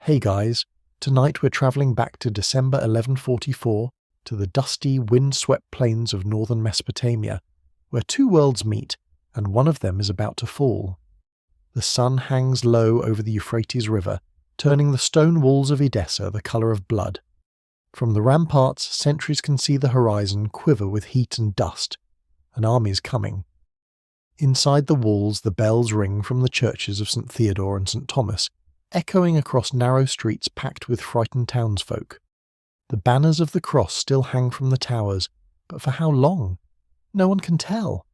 Hey guys, tonight we're travelling back to December 1144 to the dusty, wind-swept plains of northern Mesopotamia, where two worlds meet and one of them is about to fall. The sun hangs low over the Euphrates River, turning the stone walls of Edessa the colour of blood. From the ramparts, sentries can see the horizon quiver with heat and dust. An army's coming. Inside the walls, the bells ring from the churches of St. Theodore and St. Thomas, echoing across narrow streets packed with frightened townsfolk. The banners of the cross still hang from the towers, but for how long? No one can tell.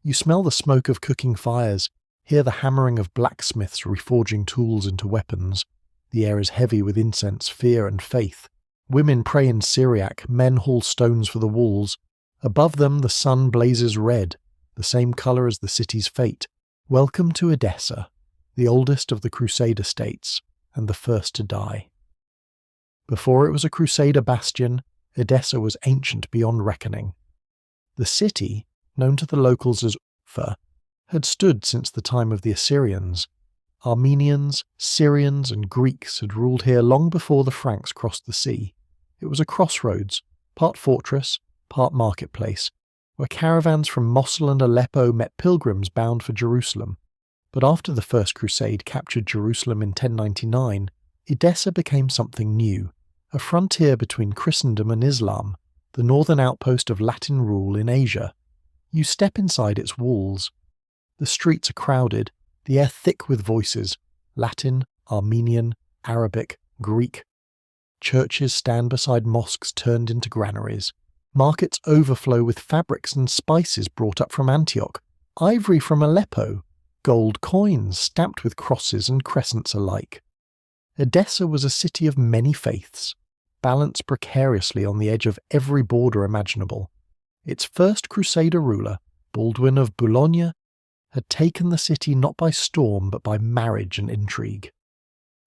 You smell the smoke of cooking fires, hear the hammering of blacksmiths reforging tools into weapons. The air is heavy with incense, fear and faith. Women pray in Syriac, men haul stones for the walls. Above them the sun blazes red, the same colour as the city's fate. Welcome to Edessa, the oldest of the Crusader states, and the first to die. Before it was a Crusader bastion, Edessa was ancient beyond reckoning. The city, known to the locals as Ufa, had stood since the time of the Assyrians. Armenians, Syrians and Greeks had ruled here long before the Franks crossed the sea. It was a crossroads, part fortress, part marketplace, where caravans from Mosul and Aleppo met pilgrims bound for Jerusalem. But after the First Crusade captured Jerusalem in 1099, Edessa became something new, a frontier between Christendom and Islam, the northern outpost of Latin rule in Asia. You step inside its walls. The streets are crowded, the air thick with voices, Latin, Armenian, Arabic, Greek. Churches stand beside mosques turned into granaries. Markets overflow with fabrics and spices brought up from Antioch, ivory from Aleppo, gold coins stamped with crosses and crescents alike. Edessa was a city of many faiths, balanced precariously on the edge of every border imaginable. Its first Crusader ruler, Baldwin of Boulogne, had taken the city not by storm but by marriage and intrigue.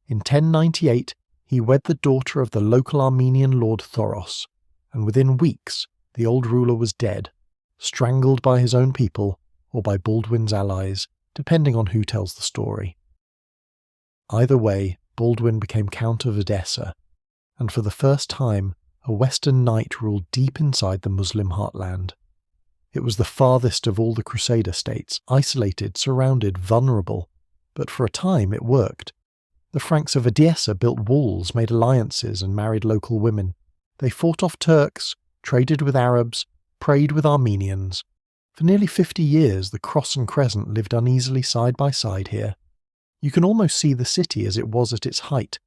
In 1098, he wed the daughter of the local Armenian lord Thoros, and within weeks the old ruler was dead, strangled by his own people or by Baldwin's allies, depending on who tells the story. Either way, Baldwin became Count of Edessa, and for the first time, a Western knight ruled deep inside the Muslim heartland. It was the farthest of all the Crusader states, isolated, surrounded, vulnerable, but for a time it worked. The Franks of Edessa built walls, made alliances, and married local women. They fought off Turks, traded with Arabs, prayed with Armenians. For nearly 50 years, the cross and crescent lived uneasily side by side here. You can almost see the city as it was at its height,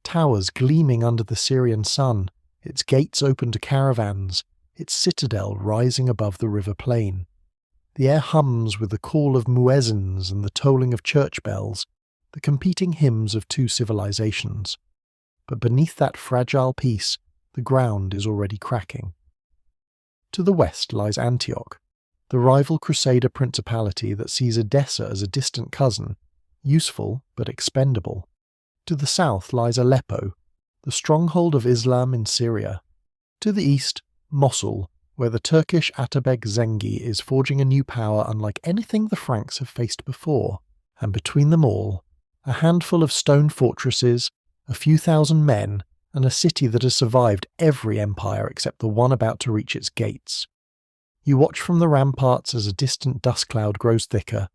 towers gleaming under the Syrian sun, its gates open to caravans, its citadel rising above the river plain. The air hums with the call of muezzins and the tolling of church bells, the competing hymns of two civilizations. But beneath that fragile peace, the ground is already cracking. To the west lies Antioch, the rival Crusader principality that sees Edessa as a distant cousin, useful but expendable. To the south lies Aleppo, the stronghold of Islam in Syria. To the east, Mosul, where the Turkish Atabeg Zengi is forging a new power unlike anything the Franks have faced before. And between them all, a handful of stone fortresses, a few thousand men, and a city that has survived every empire except the one about to reach its gates. You watch from the ramparts as a distant dust cloud grows thicker.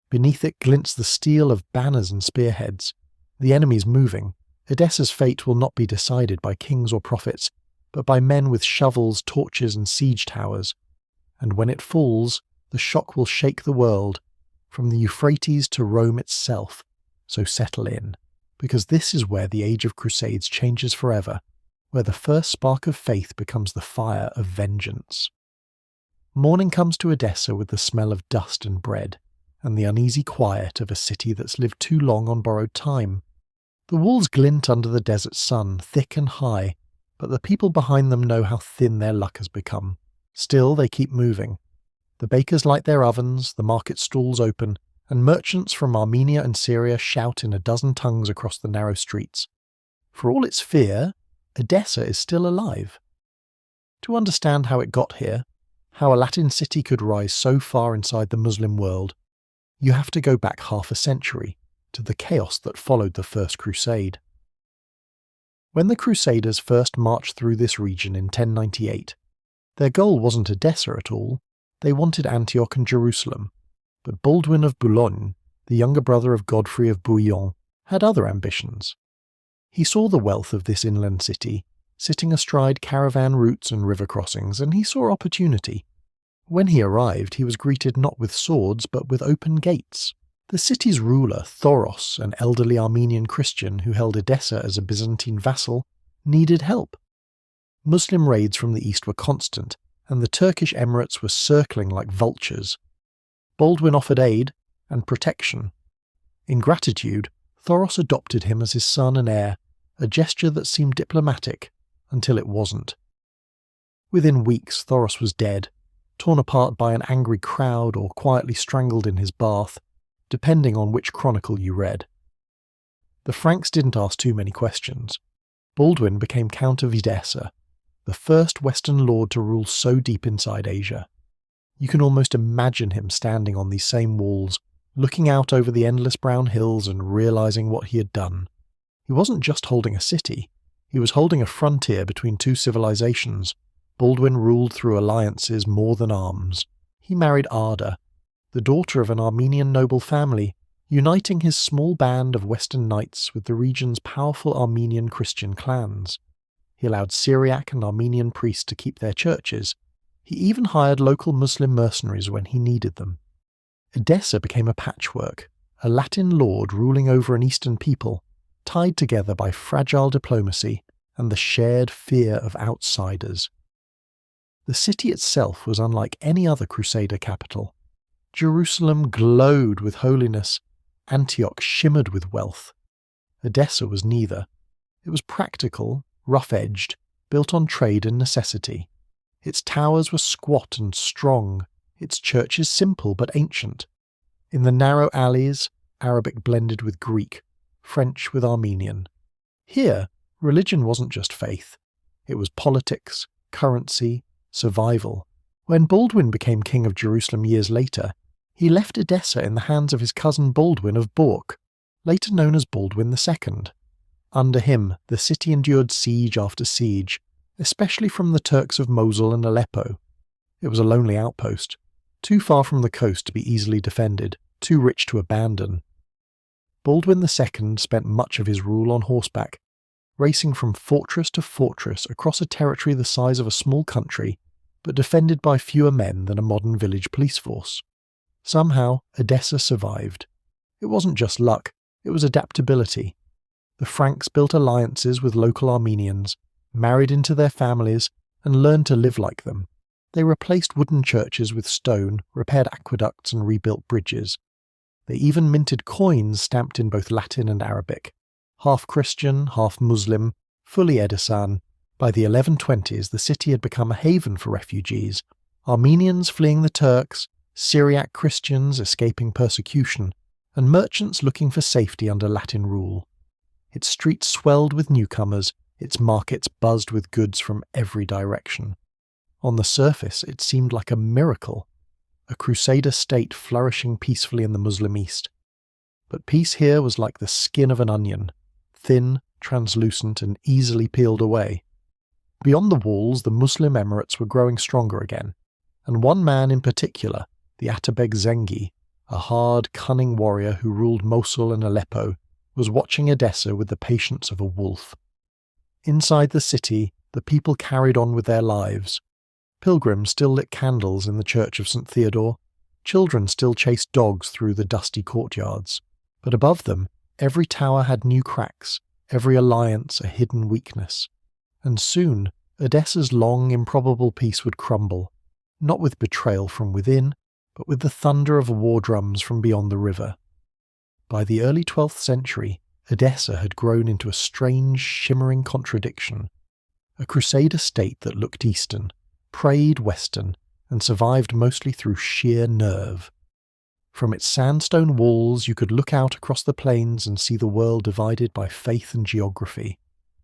Beneath it glints the steel of banners and spearheads. The enemy's moving. Edessa's fate will not be decided by kings or prophets, but by men with shovels, torches, and siege towers. And when it falls, the shock will shake the world, from the Euphrates to Rome itself. So settle in, because this is where the age of crusades changes forever, where the first spark of faith becomes the fire of vengeance. Morning comes to Edessa with the smell of dust and bread, and the uneasy quiet of a city that's lived too long on borrowed time. The walls glint under the desert sun, thick and high, but the people behind them know how thin their luck has become. Still, they keep moving. The bakers light their ovens, the market stalls open, and merchants from Armenia and Syria shout in a dozen tongues across the narrow streets. For all its fear, Edessa is still alive. To understand how it got here, how a Latin city could rise so far inside the Muslim world, you have to go back half a century, to the chaos that followed the First Crusade. When the Crusaders first marched through this region in 1098, their goal wasn't Edessa at all. They wanted Antioch and Jerusalem. But Baldwin of Boulogne, the younger brother of Godfrey of Bouillon, had other ambitions. He saw the wealth of this inland city, sitting astride caravan routes and river crossings, and he saw opportunity. When he arrived, he was greeted not with swords, but with open gates. The city's ruler, Thoros, an elderly Armenian Christian who held Edessa as a Byzantine vassal, needed help. Muslim raids from the east were constant, and the Turkish emirates were circling like vultures. Baldwin offered aid and protection. In gratitude, Thoros adopted him as his son and heir, a gesture that seemed diplomatic until it wasn't. Within weeks, Thoros was dead, torn apart by an angry crowd or quietly strangled in his bath, depending on which chronicle you read. The Franks didn't ask too many questions. Baldwin became Count of Edessa, the first Western lord to rule so deep inside Asia. You can almost imagine him standing on these same walls, looking out over the endless brown hills and realizing what he had done. He wasn't just holding a city, he was holding a frontier between two civilizations. Baldwin ruled through alliances more than arms. He married Arda, the daughter of an Armenian noble family, uniting his small band of Western knights with the region's powerful Armenian Christian clans. He allowed Syriac and Armenian priests to keep their churches. He even hired local Muslim mercenaries when he needed them. Edessa became a patchwork, a Latin lord ruling over an Eastern people, tied together by fragile diplomacy and the shared fear of outsiders. The city itself was unlike any other Crusader capital. Jerusalem glowed with holiness, Antioch shimmered with wealth. Edessa was neither. It was practical, rough-edged, built on trade and necessity. Its towers were squat and strong, its churches simple but ancient. In the narrow alleys, Arabic blended with Greek, French with Armenian. Here, religion wasn't just faith. It was politics, currency, survival. When Baldwin became king of Jerusalem years later, he left Edessa in the hands of his cousin Baldwin of Bourg, later known as Baldwin II. Under him, the city endured siege after siege, especially from the Turks of Mosul and Aleppo. It was a lonely outpost, too far from the coast to be easily defended, too rich to abandon. Baldwin II spent much of his rule on horseback, racing from fortress to fortress across a territory the size of a small country, but defended by fewer men than a modern village police force. Somehow, Edessa survived. It wasn't just luck, it was adaptability. The Franks built alliances with local Armenians, married into their families, and learned to live like them. They replaced wooden churches with stone, repaired aqueducts, and rebuilt bridges. They even minted coins stamped in both Latin and Arabic. Half Christian, half Muslim, fully Edessan. By the 1120s, the city had become a haven for refugees, Armenians fleeing the Turks, Syriac Christians escaping persecution, and merchants looking for safety under Latin rule. Its streets swelled with newcomers, its markets buzzed with goods from every direction. On the surface, it seemed like a miracle, a Crusader state flourishing peacefully in the Muslim East. But peace here was like the skin of an onion, thin, translucent, and easily peeled away. Beyond the walls, the Muslim emirates were growing stronger again, and one man in particular, the Atabeg Zengi, a hard, cunning warrior who ruled Mosul and Aleppo, was watching Edessa with the patience of a wolf. Inside the city, the people carried on with their lives. Pilgrims still lit candles in the church of St. Theodore, children still chased dogs through the dusty courtyards, but above them, every tower had new cracks, every alliance a hidden weakness. And soon, Edessa's long, improbable peace would crumble, not with betrayal from within, but with the thunder of war drums from beyond the river. By the early 12th century, Edessa had grown into a strange, shimmering contradiction, a Crusader state that looked eastern, prayed western, and survived mostly through sheer nerve. From its sandstone walls you could look out across the plains and see the world divided by faith and geography.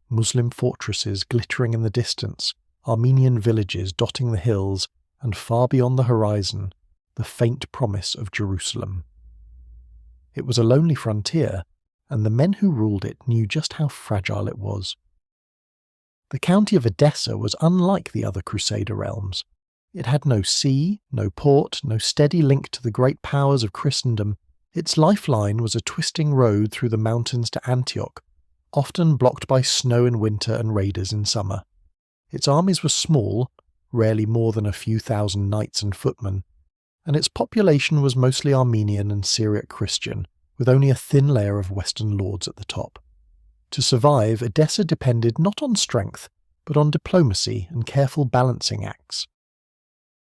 Muslim fortresses glittering in the distance, Armenian villages dotting the hills, and far beyond the horizon, the faint promise of Jerusalem. It was a lonely frontier, and the men who ruled it knew just how fragile it was. The county of Edessa was unlike the other Crusader realms. It had no sea, no port, no steady link to the great powers of Christendom. Its lifeline was a twisting road through the mountains to Antioch, often blocked by snow in winter and raiders in summer. Its armies were small, rarely more than a few thousand knights and footmen, and its population was mostly Armenian and Syriac Christian, with only a thin layer of Western lords at the top. To survive, Edessa depended not on strength, but on diplomacy and careful balancing acts.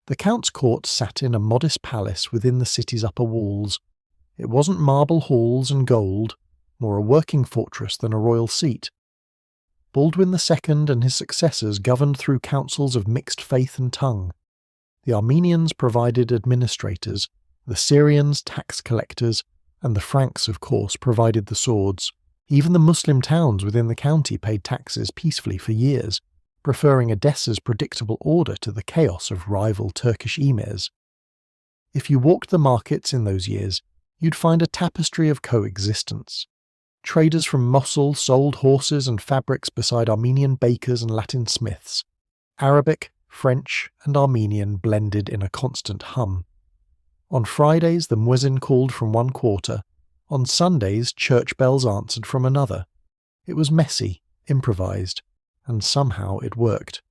The Count's court sat in a modest palace within the city's upper walls. It wasn't marble halls and gold, more a working fortress than a royal seat. Baldwin II and his successors governed through councils of mixed faith and tongue. The Armenians provided administrators, the Syrians tax collectors, and the Franks, of course, provided the swords. Even the Muslim towns within the county paid taxes peacefully for years, preferring Edessa's predictable order to the chaos of rival Turkish emirs. If you walked the markets in those years, you'd find a tapestry of coexistence. Traders from Mosul sold horses and fabrics beside Armenian bakers and Latin smiths. Arabic, French, and Armenian blended in a constant hum. On Fridays, the muezzin called from one quarter. On Sundays, church bells answered from another. It was messy, improvised, and somehow it worked.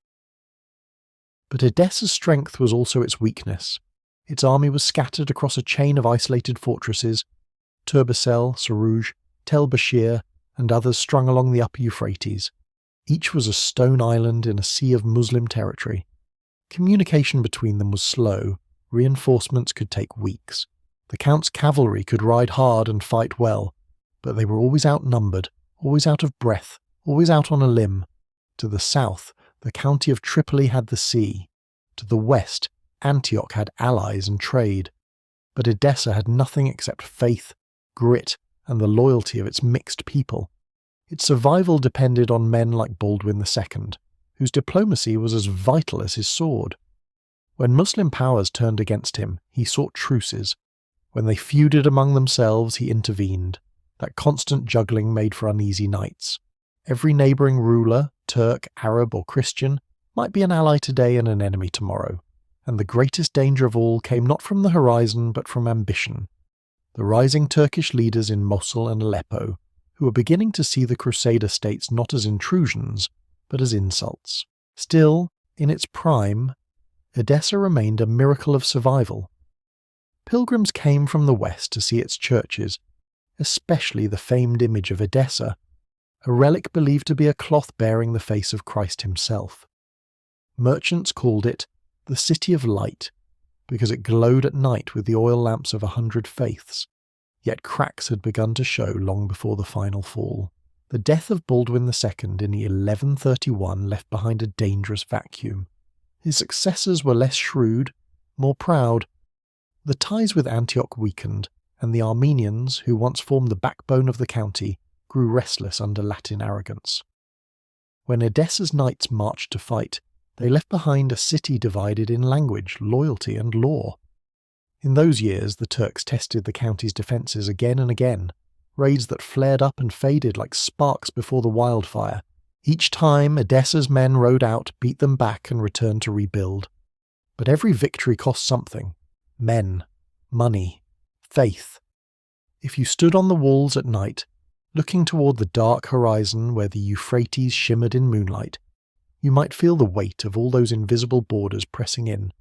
But Edessa's strength was also its weakness. Its army was scattered across a chain of isolated fortresses, Turbessel, Saruj, Tel Bashir, and others strung along the upper Euphrates. Each was a stone island in a sea of Muslim territory. Communication between them was slow. Reinforcements could take weeks. The Count's cavalry could ride hard and fight well, but they were always outnumbered, always out of breath, always out on a limb. To the south, the county of Tripoli had the sea. To the west, Antioch had allies and trade. But Edessa had nothing except faith, grit, and the loyalty of its mixed people. Its survival depended on men like Baldwin II, whose diplomacy was as vital as his sword. When Muslim powers turned against him, he sought truces. When they feuded among themselves, he intervened. That constant juggling made for uneasy nights. Every neighbouring ruler, Turk, Arab, or Christian, might be an ally today and an enemy tomorrow, and the greatest danger of all came not from the horizon but from ambition. The rising Turkish leaders in Mosul and Aleppo, who were beginning to see the Crusader states not as intrusions, but as insults. Still, in its prime, Edessa remained a miracle of survival. Pilgrims came from the west to see its churches, especially the famed image of Edessa, a relic believed to be a cloth bearing the face of Christ himself. Merchants called it the City of Light, because it glowed at night with the oil lamps of 100 faiths, yet cracks had begun to show long before the final fall. The death of Baldwin II in 1131 left behind a dangerous vacuum. His successors were less shrewd, more proud. The ties with Antioch weakened, and the Armenians, who once formed the backbone of the county, grew restless under Latin arrogance. When Edessa's knights marched to fight, they left behind a city divided in language, loyalty, and law. In those years, the Turks tested the county's defences again and again, raids that flared up and faded like sparks before the wildfire. Each time, Edessa's men rode out, beat them back, and returned to rebuild. But every victory cost something: men, money, faith. If you stood on the walls at night, looking toward the dark horizon where the Euphrates shimmered in moonlight, you might feel the weight of all those invisible borders pressing in.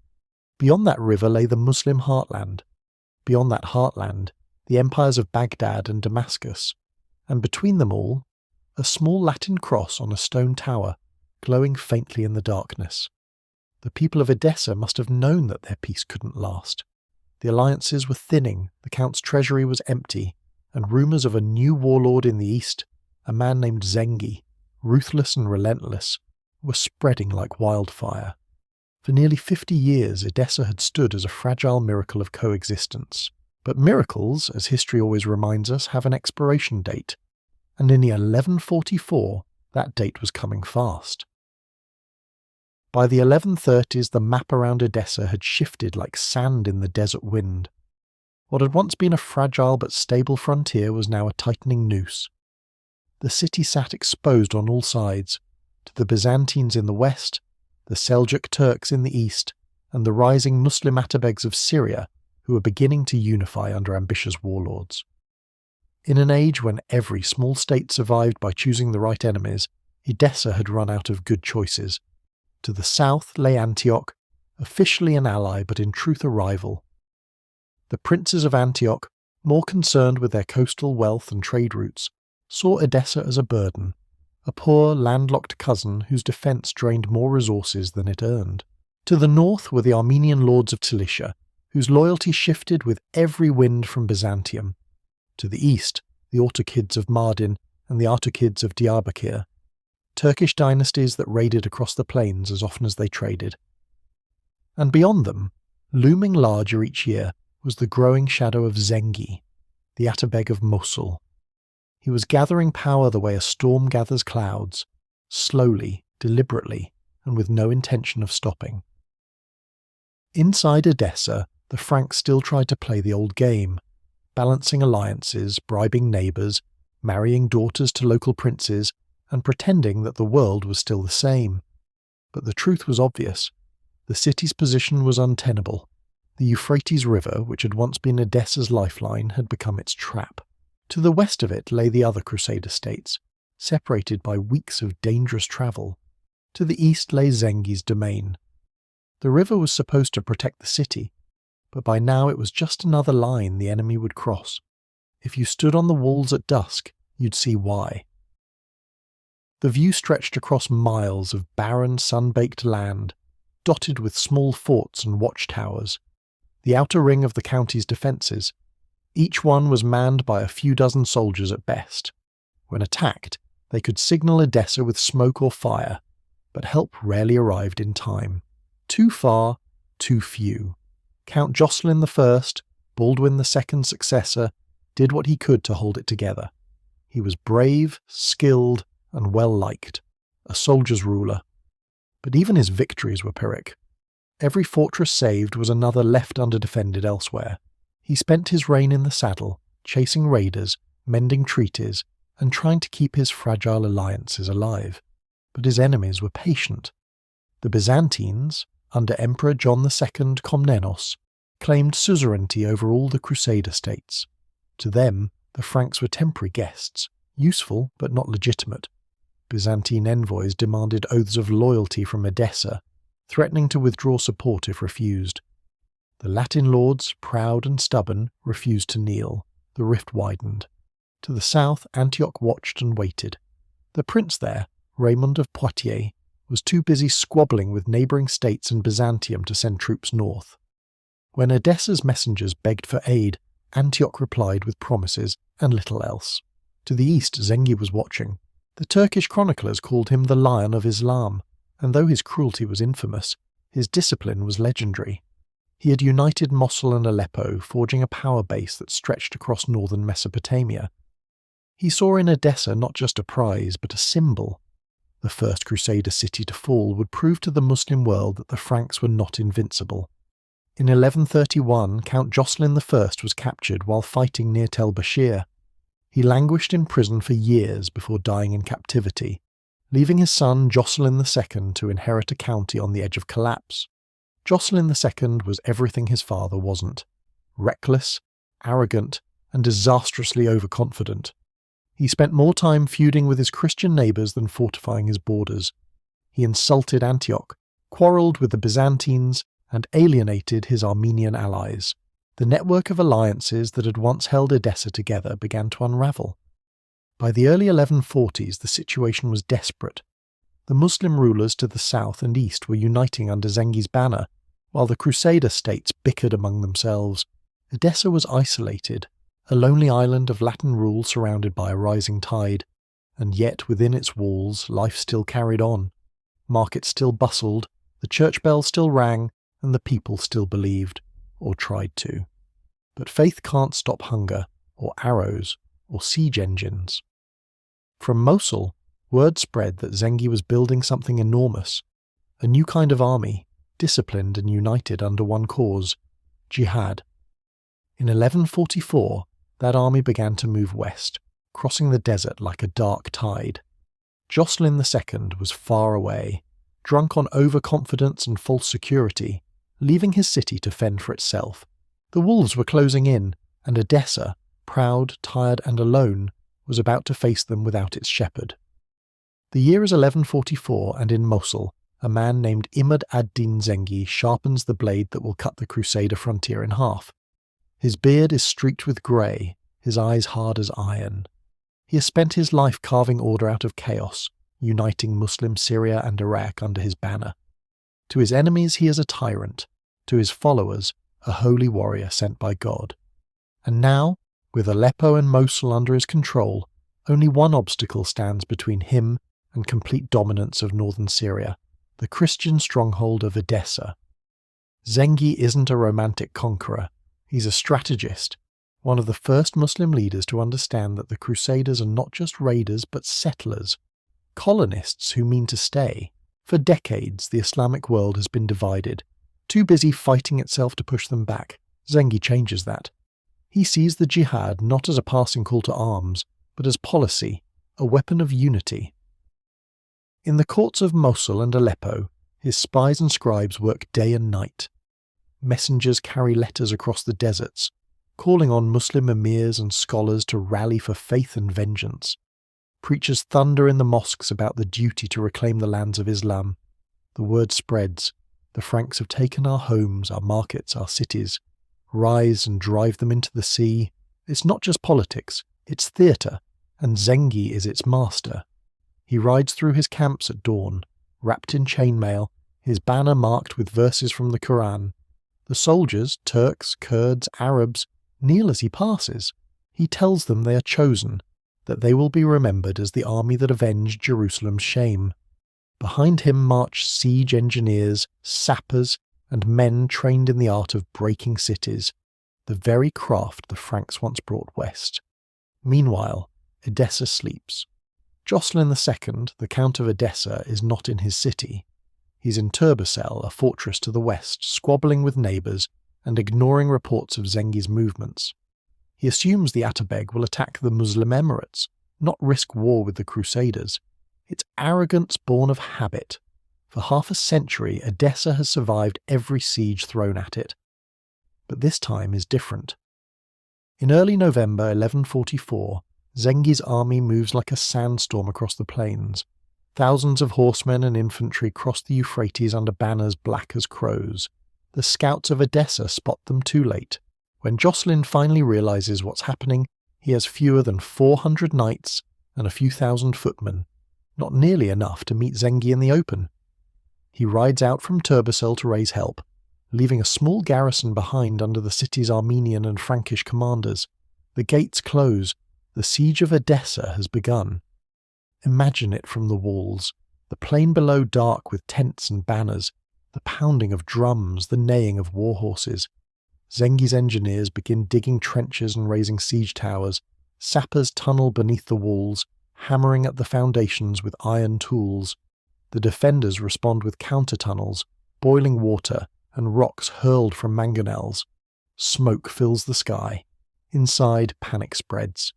Beyond that river lay the Muslim heartland. Beyond that heartland, the empires of Baghdad and Damascus. And between them all, a small Latin cross on a stone tower, glowing faintly in the darkness. The people of Edessa must have known that their peace couldn't last. The alliances were thinning, the Count's treasury was empty, and rumours of a new warlord in the east, a man named Zengi, ruthless and relentless, were spreading like wildfire. For nearly 50 years, Edessa had stood as a fragile miracle of coexistence. But miracles, as history always reminds us, have an expiration date, and in the 1144, that date was coming fast. By the 1130s, the map around Edessa had shifted like sand in the desert wind. What had once been a fragile but stable frontier was now a tightening noose. The city sat exposed on all sides, to the Byzantines in the west, the Seljuk Turks in the east, and the rising Muslim Atabegs of Syria, who were beginning to unify under ambitious warlords. In an age when every small state survived by choosing the right enemies, Edessa had run out of good choices. To the south lay Antioch, officially an ally but in truth a rival. The princes of Antioch, more concerned with their coastal wealth and trade routes, saw Edessa as a burden, a poor landlocked cousin whose defence drained more resources than it earned. To the north were the Armenian lords of Cilicia, whose loyalty shifted with every wind from Byzantium. To the east, the Ortukids of Mardin and the Artukids of Diyarbakir, Turkish dynasties that raided across the plains as often as they traded. And beyond them, looming larger each year, was the growing shadow of Zengi, the Atabeg of Mosul. He was gathering power the way a storm gathers clouds, slowly, deliberately, and with no intention of stopping. Inside Edessa, the Franks still tried to play the old game, balancing alliances, bribing neighbours, marrying daughters to local princes, and pretending that the world was still the same. But the truth was obvious. The city's position was untenable. The Euphrates River, which had once been Edessa's lifeline, had become its trap. To the west of it lay the other Crusader states, separated by weeks of dangerous travel. To the east lay Zengi's domain. The river was supposed to protect the city, but by now it was just another line the enemy would cross. If you stood on the walls at dusk, you'd see why. The view stretched across miles of barren, sun-baked land, dotted with small forts and watchtowers, the outer ring of the county's defences. Each one was manned by a few dozen soldiers at best. When attacked, they could signal Edessa with smoke or fire, but help rarely arrived in time. Too far, too few. Count Jocelyn I, Baldwin II's successor, did what he could to hold it together. He was brave, skilled, and well-liked, a soldier's ruler. But even his victories were Pyrrhic. Every fortress saved was another left underdefended elsewhere. He spent his reign in the saddle, chasing raiders, mending treaties, and trying to keep his fragile alliances alive. But his enemies were patient. The Byzantines, under Emperor John II Komnenos, claimed suzerainty over all the Crusader states. To them, the Franks were temporary guests, useful but not legitimate. Byzantine envoys demanded oaths of loyalty from Edessa, threatening to withdraw support if refused. The Latin lords, proud and stubborn, refused to kneel. The rift widened. To the south, Antioch watched and waited. The prince there, Raymond of Poitiers, was too busy squabbling with neighbouring states and Byzantium to send troops north. When Edessa's messengers begged for aid, Antioch replied with promises and little else. To the east, Zengi was watching. The Turkish chroniclers called him the Lion of Islam, and though his cruelty was infamous, his discipline was legendary. He had united Mosul and Aleppo, forging a power base that stretched across northern Mesopotamia. He saw in Edessa not just a prize, but a symbol. The first Crusader city to fall would prove to the Muslim world that the Franks were not invincible. In 1131, Count Jocelyn I was captured while fighting near Tel Bashir. He languished in prison for years before dying in captivity, leaving his son Jocelyn II to inherit a county on the edge of collapse. Jocelyn II was everything his father wasn't: reckless, arrogant, and disastrously overconfident. He spent more time feuding with his Christian neighbours than fortifying his borders. He insulted Antioch, quarrelled with the Byzantines, and alienated his Armenian allies. The network of alliances that had once held Edessa together began to unravel. By the early 1140s, the situation was desperate. The Muslim rulers to the south and east were uniting under Zengi's banner, while the Crusader states bickered among themselves. Edessa was isolated, a lonely island of Latin rule surrounded by a rising tide, and yet within its walls life still carried on. Markets still bustled, the church bells still rang, and the people still believed, or tried to. But faith can't stop hunger, or arrows, or siege engines. From Mosul, word spread that Zengi was building something enormous, a new kind of army, disciplined and united under one cause: jihad. In 1144, that army began to move west, crossing the desert like a dark tide. Jocelyn II was far away, drunk on overconfidence and false security, leaving his city to fend for itself. The wolves were closing in, and Edessa, proud, tired, and alone, was about to face them without its shepherd. The year is 1144, and in Mosul, a man named Imad ad-Din Zengi sharpens the blade that will cut the Crusader frontier in half. His beard is streaked with grey, his eyes hard as iron. He has spent his life carving order out of chaos, uniting Muslim Syria and Iraq under his banner. To his enemies he is a tyrant, to his followers a holy warrior sent by God. And now, with Aleppo and Mosul under his control, only one obstacle stands between him and complete dominance of northern Syria, the Christian stronghold of Edessa. Zengi isn't a romantic conqueror, he's a strategist, one of the first Muslim leaders to understand that the Crusaders are not just raiders but settlers, colonists who mean to stay. For decades the Islamic world has been divided, too busy fighting itself to push them back. Zengi changes that. He sees the jihad not as a passing call to arms, but as policy, a weapon of unity. In the courts of Mosul and Aleppo, his spies and scribes work day and night. Messengers carry letters across the deserts, calling on Muslim emirs and scholars to rally for faith and vengeance. Preachers thunder in the mosques about the duty to reclaim the lands of Islam. The word spreads. The Franks have taken our homes, our markets, our cities. Rise and drive them into the sea. It's not just politics, it's theatre, and Zengi is its master. He rides through his camps at dawn, wrapped in chainmail, his banner marked with verses from the Quran. The soldiers, Turks, Kurds, Arabs, kneel as he passes. He tells them they are chosen, that they will be remembered as the army that avenged Jerusalem's shame. Behind him march siege engineers, sappers, and men trained in the art of breaking cities, the very craft the Franks once brought west. Meanwhile, Edessa sleeps. Jocelyn II, the Count of Edessa, is not in his city. He's in Turbocel, a fortress to the west, squabbling with neighbours and ignoring reports of Zengi's movements. He assumes the Atabeg will attack the Muslim Emirates, not risk war with the Crusaders. It's arrogance born of habit. For half a century, Edessa has survived every siege thrown at it. But this time is different. In early November 1144, Zengi's army moves like a sandstorm across the plains. Thousands of horsemen and infantry cross the Euphrates under banners black as crows. The scouts of Edessa spot them too late. When Jocelyn finally realizes what's happening, he has fewer than 400 knights and a few thousand footmen, not nearly enough to meet Zengi in the open. He rides out from Turbocel to raise help, leaving a small garrison behind under the city's Armenian and Frankish commanders. The gates close. The siege of Edessa has begun. Imagine it from the walls, the plain below dark with tents and banners, the pounding of drums, the neighing of war horses. Zengi's engineers begin digging trenches and raising siege towers. Sappers tunnel beneath the walls, hammering at the foundations with iron tools. The defenders respond with counter-tunnels, boiling water, and rocks hurled from mangonels. Smoke fills the sky. Inside, panic spreads.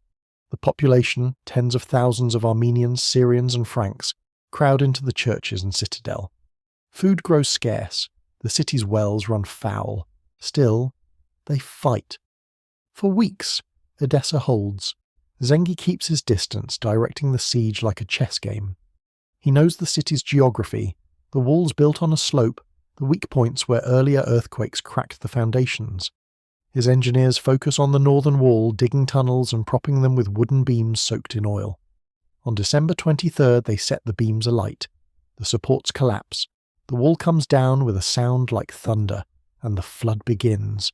The population, tens of thousands of Armenians, Syrians, and Franks, crowd into the churches and citadel. Food grows scarce. The city's wells run foul. Still, they fight. For weeks, Edessa holds. Zengi keeps his distance, directing the siege like a chess game. He knows the city's geography, the walls built on a slope, the weak points where earlier earthquakes cracked the foundations. His engineers focus on the northern wall, digging tunnels and propping them with wooden beams soaked in oil. On December 23rd, they set the beams alight. The supports collapse. The wall comes down with a sound like thunder, and the flood begins.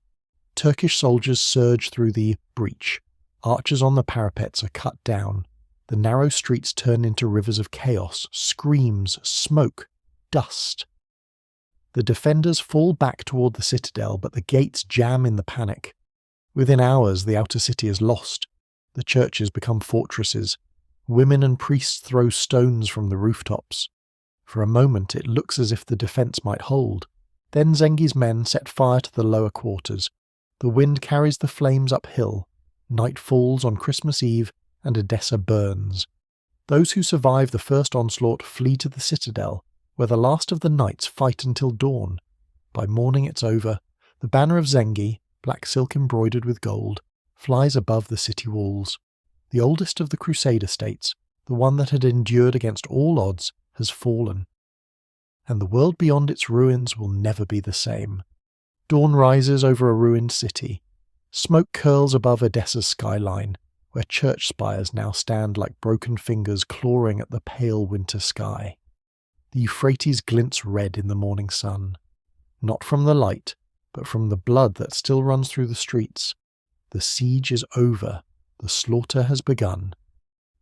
Turkish soldiers surge through the breach. Archers on the parapets are cut down. The narrow streets turn into rivers of chaos, screams, smoke, dust. The defenders fall back toward the citadel, but the gates jam in the panic. Within hours, the outer city is lost. The churches become fortresses. Women and priests throw stones from the rooftops. For a moment, it looks as if the defence might hold. Then Zengi's men set fire to the lower quarters. The wind carries the flames uphill. Night falls on Christmas Eve, and Edessa burns. Those who survive the first onslaught flee to the citadel, where the last of the knights fight until dawn. By morning it's over. The banner of Zengi, black silk embroidered with gold, flies above the city walls. The oldest of the Crusader states, the one that had endured against all odds, has fallen. And the world beyond its ruins will never be the same. Dawn rises over a ruined city. Smoke curls above Edessa's skyline, where church spires now stand like broken fingers clawing at the pale winter sky. The Euphrates glints red in the morning sun, not from the light, but from the blood that still runs through the streets. The siege is over. The slaughter has begun.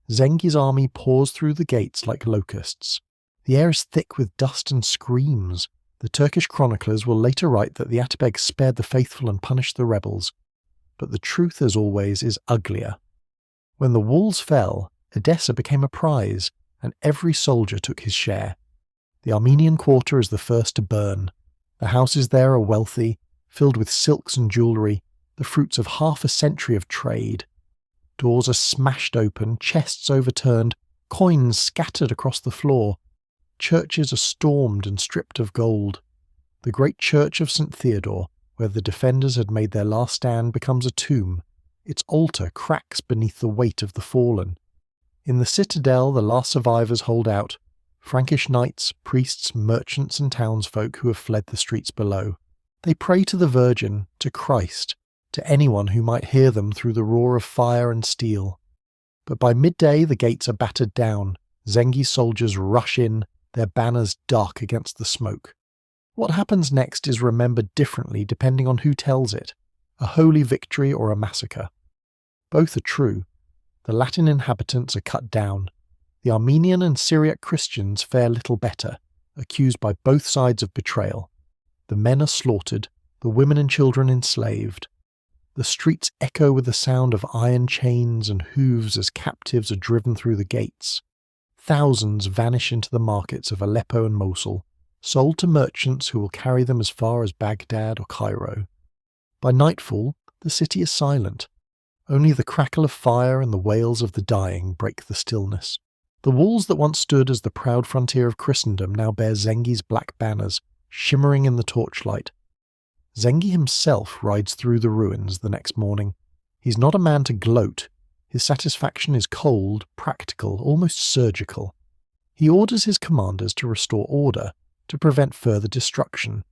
Zengi's army pours through the gates like locusts. The air is thick with dust and screams. The Turkish chroniclers will later write that the Atabeg spared the faithful and punished the rebels. But the truth, as always, is uglier. When the walls fell, Edessa became a prize, and every soldier took his share. The Armenian quarter is the first to burn. The houses there are wealthy, filled with silks and jewellery, the fruits of half a century of trade. Doors are smashed open, chests overturned, coins scattered across the floor. Churches are stormed and stripped of gold. The great church of St. Theodore, where the defenders had made their last stand, becomes a tomb. Its altar cracks beneath the weight of the fallen. In the citadel, the last survivors hold out. Frankish knights, priests, merchants and townsfolk who have fled the streets below. They pray to the Virgin, to Christ, to anyone who might hear them through the roar of fire and steel. But by midday the gates are battered down. Zengi's soldiers rush in, their banners dark against the smoke. What happens next is remembered differently depending on who tells it, a holy victory or a massacre. Both are true. The Latin inhabitants are cut down. The Armenian and Syriac Christians fare little better, accused by both sides of betrayal. The men are slaughtered, the women and children enslaved. The streets echo with the sound of iron chains and hooves as captives are driven through the gates. Thousands vanish into the markets of Aleppo and Mosul, sold to merchants who will carry them as far as Baghdad or Cairo. By nightfall, the city is silent. Only the crackle of fire and the wails of the dying break the stillness. The walls that once stood as the proud frontier of Christendom now bear Zengi's black banners, shimmering in the torchlight. Zengi himself rides through the ruins the next morning. He's not a man to gloat. His satisfaction is cold, practical, almost surgical. He orders his commanders to restore order, to prevent further destruction.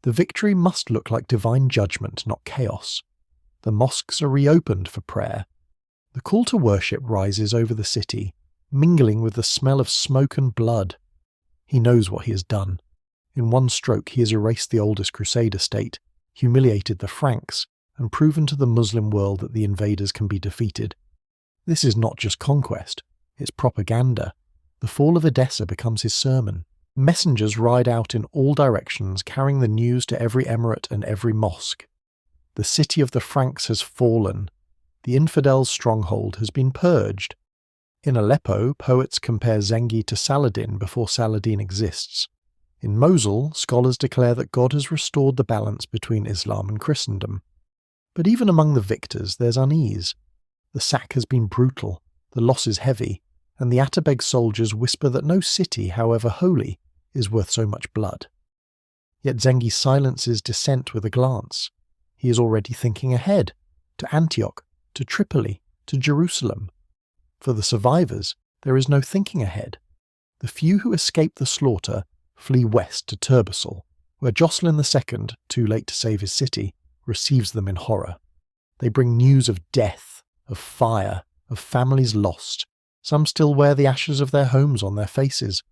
The victory must look like divine judgment, not chaos. The mosques are reopened for prayer. The call to worship rises over the city, mingling with the smell of smoke and blood. He knows what he has done. In one stroke he has erased the oldest Crusader state, humiliated the Franks, and proven to the Muslim world that the invaders can be defeated. This is not just conquest, it's propaganda. The fall of Edessa becomes his sermon. Messengers ride out in all directions, carrying the news to every emirate and every mosque. The city of the Franks has fallen. The infidels' stronghold has been purged. In Aleppo, poets compare Zengi to Saladin before Saladin exists. In Mosul, scholars declare that God has restored the balance between Islam and Christendom. But even among the victors, there's unease. The sack has been brutal, the loss is heavy, and the Atabeg soldiers whisper that no city, however holy, is worth so much blood. Yet Zengi silences dissent with a glance. He is already thinking ahead, to Antioch, to Tripoli, to Jerusalem. For the survivors, there is no thinking ahead. The few who escape the slaughter flee west to Turbasol, where Jocelyn II, too late to save his city, receives them in horror. They bring news of death, of fire, of families lost. Some still wear the ashes of their homes on their faces.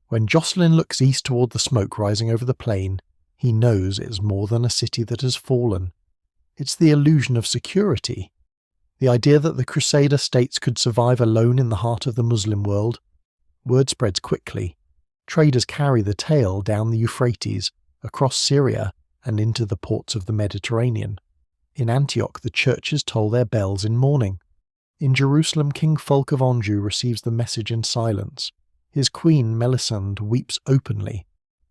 When Jocelyn looks east toward the smoke rising over the plain, he knows it is more than a city that has fallen. It's the illusion of security. The idea that the Crusader states could survive alone in the heart of the Muslim world. Word spreads quickly. Traders carry the tale down the Euphrates, across Syria, and into the ports of the Mediterranean. In Antioch, the churches toll their bells in mourning. In Jerusalem, King Fulk of Anjou receives the message in silence. His queen, Melisande, weeps openly.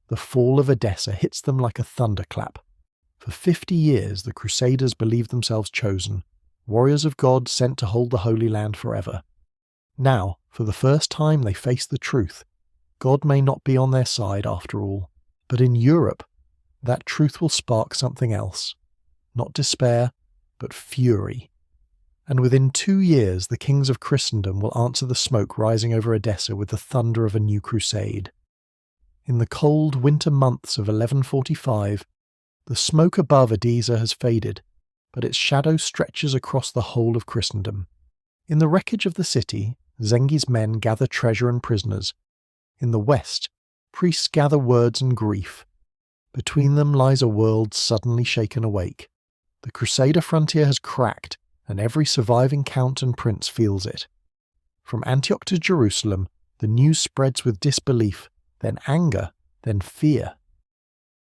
The fall of Edessa hits them like a thunderclap. For 50 years, the Crusaders believed themselves chosen, warriors of God sent to hold the Holy Land forever. Now, for the first time, they face the truth. God may not be on their side after all, but in Europe, that truth will spark something else. Not despair, but fury. And within 2 years, the kings of Christendom will answer the smoke rising over Edessa with the thunder of a new crusade. In the cold winter months of 1145, the smoke above Edessa has faded, but its shadow stretches across the whole of Christendom. In the wreckage of the city, Zengi's men gather treasure and prisoners. In the west, priests gather words and grief. Between them lies a world suddenly shaken awake. The Crusader frontier has cracked, and every surviving count and prince feels it. From Antioch to Jerusalem, the news spreads with disbelief, then anger, then fear.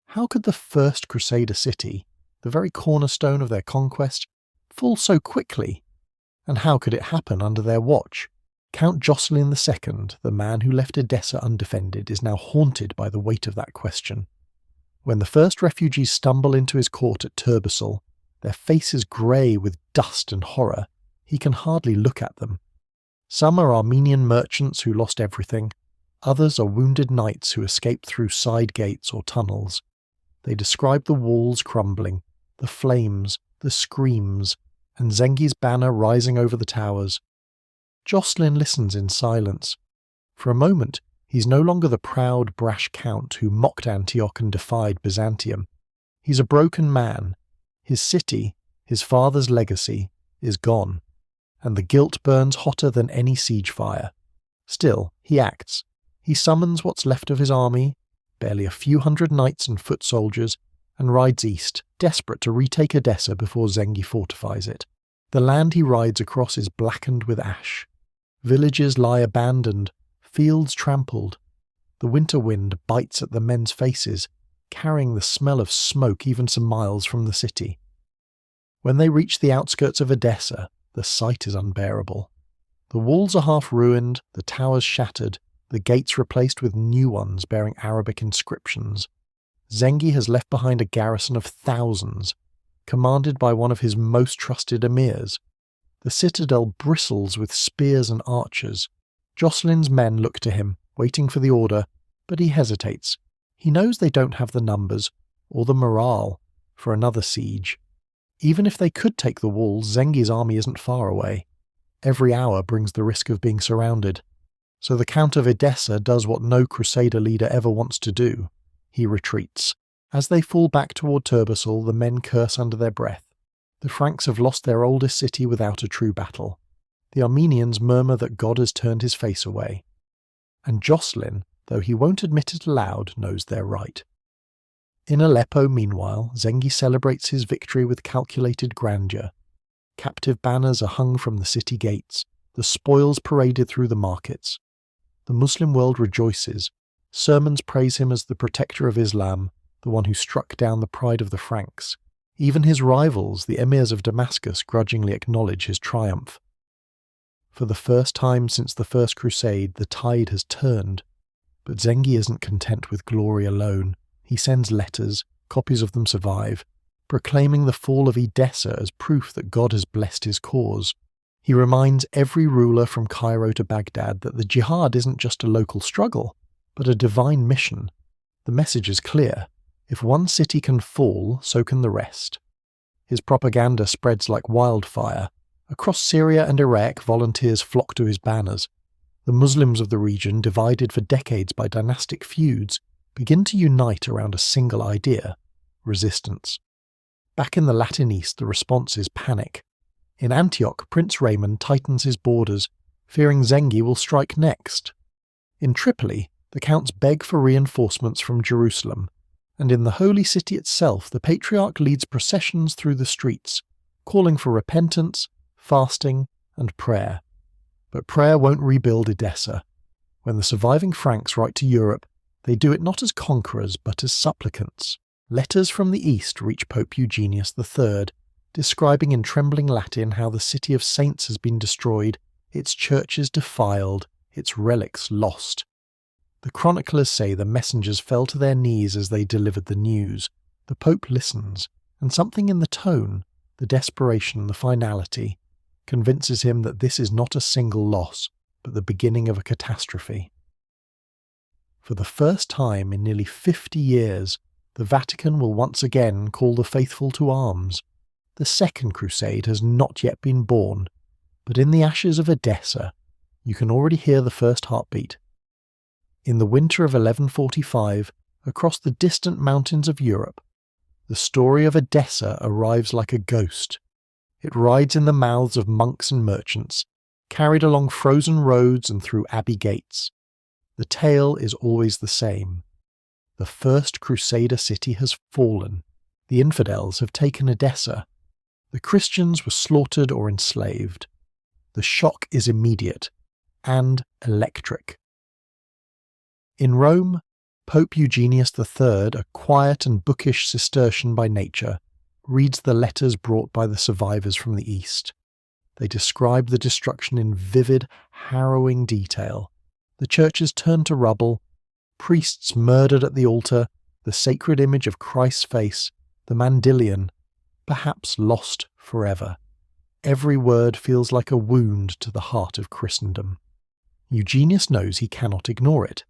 How could the first Crusader city, the very cornerstone of their conquest, fall so quickly? And how could it happen under their watch? Count Jocelyn II, the man who left Edessa undefended, is now haunted by the weight of that question. When the first refugees stumble into his court at Turbessel, their faces grey with dust and horror, he can hardly look at them. Some are Armenian merchants who lost everything, others are wounded knights who escaped through side gates or tunnels. They describe the walls crumbling, the flames, the screams, and Zengi's banner rising over the towers. Jocelyn listens in silence. For a moment, he's no longer the proud, brash count who mocked Antioch and defied Byzantium. He's a broken man. His city, his father's legacy, is gone, and the guilt burns hotter than any siege fire. Still, he acts. He summons what's left of his army, barely a few hundred knights and foot soldiers, and rides east, desperate to retake Edessa before Zengi fortifies it. The land he rides across is blackened with ash. Villages lie abandoned, fields trampled. The winter wind bites at the men's faces, carrying the smell of smoke even some miles from the city. When they reach the outskirts of Edessa, the sight is unbearable. The walls are half ruined, the towers shattered, the gates replaced with new ones bearing Arabic inscriptions. Zengi has left behind a garrison of thousands, commanded by one of his most trusted emirs. The citadel bristles with spears and archers. Jocelyn's men look to him, waiting for the order, but he hesitates. He knows they don't have the numbers, or the morale, for another siege. Even if they could take the walls, Zengi's army isn't far away. Every hour brings the risk of being surrounded. So the Count of Edessa does what no Crusader leader ever wants to do. He retreats. As they fall back toward Turbessel, the men curse under their breath. The Franks have lost their oldest city without a true battle. The Armenians murmur that God has turned his face away. And Jocelyn, though he won't admit it aloud, knows they're right. In Aleppo, meanwhile, Zengi celebrates his victory with calculated grandeur. Captive banners are hung from the city gates, the spoils paraded through the markets. The Muslim world rejoices. Sermons praise him as the protector of Islam, the one who struck down the pride of the Franks. Even his rivals, the emirs of Damascus, grudgingly acknowledge his triumph. For the first time since the First Crusade, the tide has turned. But Zengi isn't content with glory alone. He sends letters, copies of them survive, proclaiming the fall of Edessa as proof that God has blessed his cause. He reminds every ruler from Cairo to Baghdad that the jihad isn't just a local struggle, but a divine mission. The message is clear. If one city can fall, so can the rest. His propaganda spreads like wildfire. Across Syria and Iraq, volunteers flock to his banners. The Muslims of the region, divided for decades by dynastic feuds, begin to unite around a single idea: resistance. Back in the Latin East, the response is panic. In Antioch, Prince Raymond tightens his borders, fearing Zengi will strike next. In Tripoli, the counts beg for reinforcements from Jerusalem, and in the holy city itself, the patriarch leads processions through the streets, calling for repentance, fasting, and prayer. But prayer won't rebuild Edessa. When the surviving Franks write to Europe, they do it not as conquerors but as supplicants. Letters from the east reach Pope Eugenius III, describing in trembling Latin how the city of saints has been destroyed, its churches defiled, its relics lost. The chroniclers say the messengers fell to their knees as they delivered the news. The Pope listens, and something in the tone, the desperation, the finality, convinces him that this is not a single loss, but the beginning of a catastrophe. For the first time in nearly 50 years, the Vatican will once again call the faithful to arms. The Second Crusade has not yet been born, but in the ashes of Edessa, you can already hear the first heartbeat. In the winter of 1145, across the distant mountains of Europe, the story of Edessa arrives like a ghost. It rides in the mouths of monks and merchants, carried along frozen roads and through abbey gates. The tale is always the same. The first Crusader city has fallen. The infidels have taken Edessa. The Christians were slaughtered or enslaved. The shock is immediate and electric. In Rome, Pope Eugenius III, a quiet and bookish Cistercian by nature, reads the letters brought by the survivors from the East. They describe the destruction in vivid, harrowing detail. The churches turned to rubble, priests murdered at the altar, the sacred image of Christ's face, the mandilion, perhaps lost forever. Every word feels like a wound to the heart of Christendom. Eugenius knows he cannot ignore it.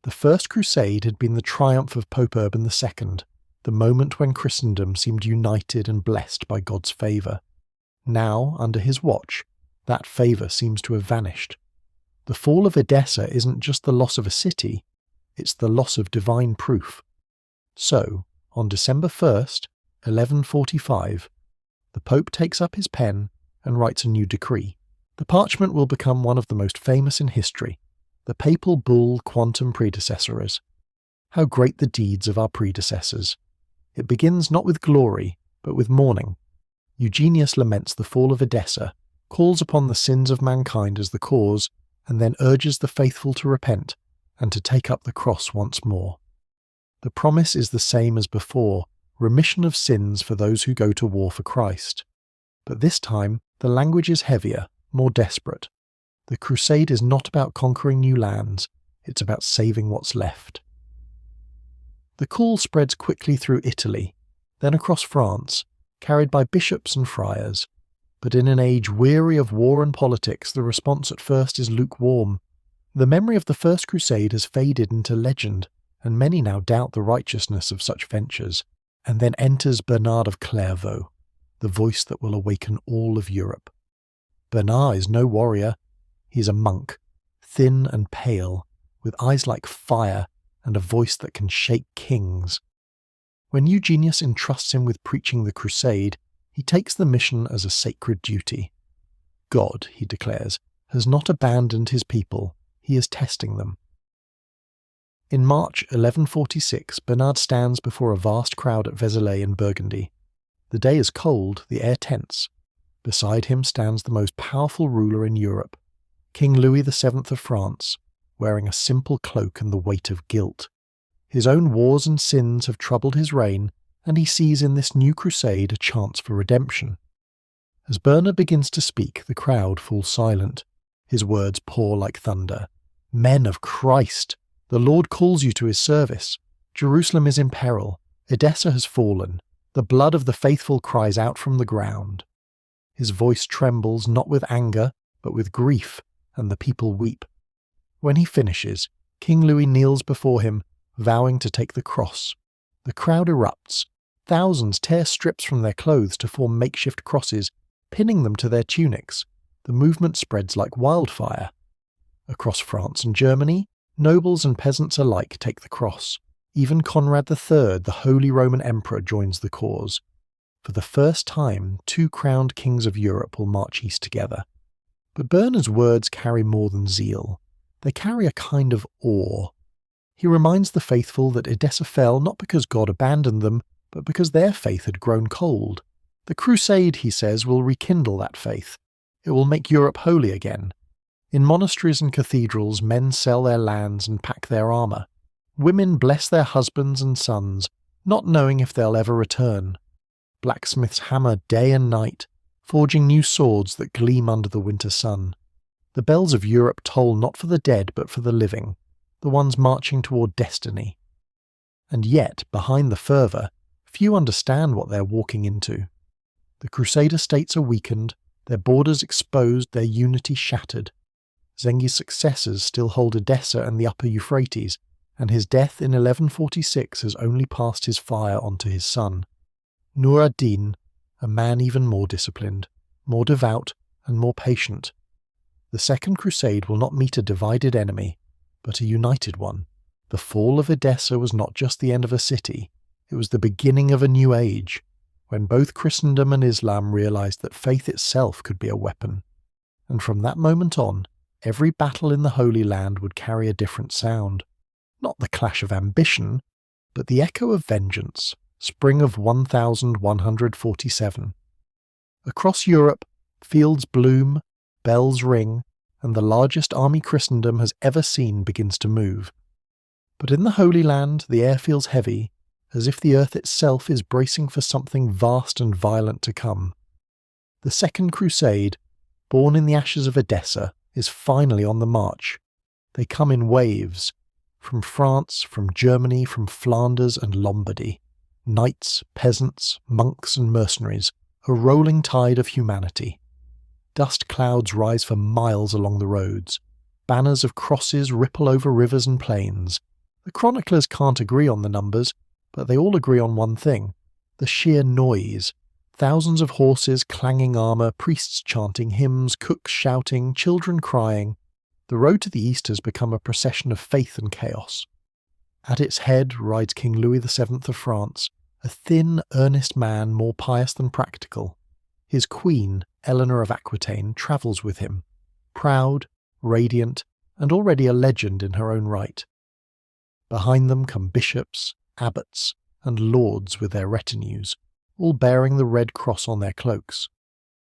The First Crusade had been the triumph of Pope Urban II, the moment when Christendom seemed united and blessed by God's favour. Now, under his watch, that favour seems to have vanished. The fall of Edessa isn't just the loss of a city, it's the loss of divine proof. So, on December 1st, 1145, the Pope takes up his pen and writes a new decree. The parchment will become one of the most famous in history, the papal bull Quantum Predecessoris. How great the deeds of our predecessors! It begins not with glory, but with mourning. Eugenius laments the fall of Edessa, calls upon the sins of mankind as the cause, and then urges the faithful to repent and to take up the cross once more. The promise is the same as before, remission of sins for those who go to war for Christ. But this time, the language is heavier, more desperate. The crusade is not about conquering new lands, it's about saving what's left. The call spreads quickly through Italy, then across France, carried by bishops and friars. But in an age weary of war and politics, the response at first is lukewarm. The memory of the First Crusade has faded into legend, and many now doubt the righteousness of such ventures. And then enters Bernard of Clairvaux, the voice that will awaken all of Europe. Bernard is no warrior. He's a monk, thin and pale, with eyes like fire and a voice that can shake kings. When Eugenius entrusts him with preaching the crusade, he takes the mission as a sacred duty. God, he declares, has not abandoned his people, he is testing them. In March 1146, Bernard stands before a vast crowd at Vézelay in Burgundy. The day is cold, the air tense. Beside him stands the most powerful ruler in Europe, King Louis VII of France, wearing a simple cloak and the weight of guilt. His own wars and sins have troubled his reign, and he sees in this new crusade a chance for redemption. As Bernard begins to speak, the crowd falls silent. His words pour like thunder. Men of Christ! The Lord calls you to his service. Jerusalem is in peril. Edessa has fallen. The blood of the faithful cries out from the ground. His voice trembles not with anger, but with grief, and the people weep. When he finishes, King Louis kneels before him, vowing to take the cross. The crowd erupts. Thousands tear strips from their clothes to form makeshift crosses, pinning them to their tunics. The movement spreads like wildfire. Across France and Germany, nobles and peasants alike take the cross. Even Conrad III, the Holy Roman Emperor, joins the cause. For the first time, two crowned kings of Europe will march east together. But Bernard's words carry more than zeal. They carry a kind of awe. He reminds the faithful that Edessa fell not because God abandoned them, but because their faith had grown cold. The crusade, he says, will rekindle that faith. It will make Europe holy again. In monasteries and cathedrals, men sell their lands and pack their armour. Women bless their husbands and sons, not knowing if they'll ever return. Blacksmiths hammer day and night, forging new swords that gleam under the winter sun. The bells of Europe toll not for the dead but for the living, the ones marching toward destiny. And yet, behind the fervour, few understand what they're walking into. The Crusader states are weakened, their borders exposed, their unity shattered. Zengi's successors still hold Edessa and the upper Euphrates, and his death in 1146 has only passed his fire onto his son. Nur ad-Din, a man even more disciplined, more devout, and more patient. The Second Crusade will not meet a divided enemy, but a united one. The fall of Edessa was not just the end of a city, it was the beginning of a new age, when both Christendom and Islam realized that faith itself could be a weapon. And from that moment on, every battle in the Holy Land would carry a different sound. Not the clash of ambition, but the echo of vengeance, spring of 1147. Across Europe, fields bloom, bells ring, and the largest army Christendom has ever seen begins to move. But in the Holy Land, the air feels heavy, as if the earth itself is bracing for something vast and violent to come. The Second Crusade, born in the ashes of Edessa, is finally on the march. They come in waves, from France, from Germany, from Flanders and Lombardy. Knights, peasants, monks and mercenaries, a rolling tide of humanity. Dust clouds rise for miles along the roads. Banners of crosses ripple over rivers and plains. The chroniclers can't agree on the numbers, but they all agree on one thing: the sheer noise. Thousands of horses clanging armour, priests chanting hymns, cooks shouting, children crying. The road to the east has become a procession of faith and chaos. At its head rides King Louis VII of France, a thin, earnest man more pious than practical. His queen, Eleanor of Aquitaine, travels with him, proud, radiant, and already a legend in her own right. Behind them come bishops, abbots, and lords with their retinues, all bearing the red cross on their cloaks.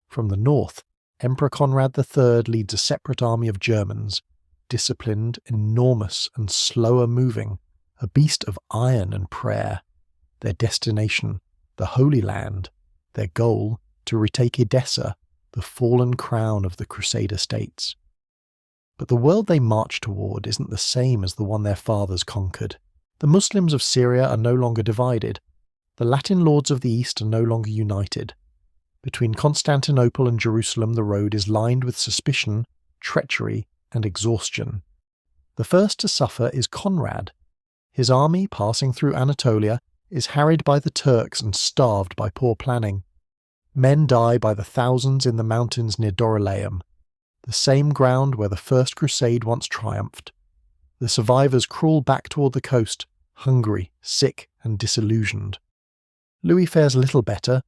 From the north, Emperor Conrad III leads a separate army of Germans, disciplined, enormous, and slower moving, a beast of iron and prayer. Their destination, the Holy Land. Their goal, to retake Edessa, the fallen crown of the Crusader states. But the world they march toward isn't the same as the one their fathers conquered. The Muslims of Syria are no longer divided. The Latin lords of the East are no longer united. Between Constantinople and Jerusalem the road is lined with suspicion, treachery, and exhaustion. The first to suffer is Conrad. His army, passing through Anatolia, is harried by the Turks and starved by poor planning. Men die by the thousands in the mountains near Dorylaeum, the same ground where the First Crusade once triumphed. The survivors crawl back toward the coast, hungry, sick, and disillusioned. Louis fares little better.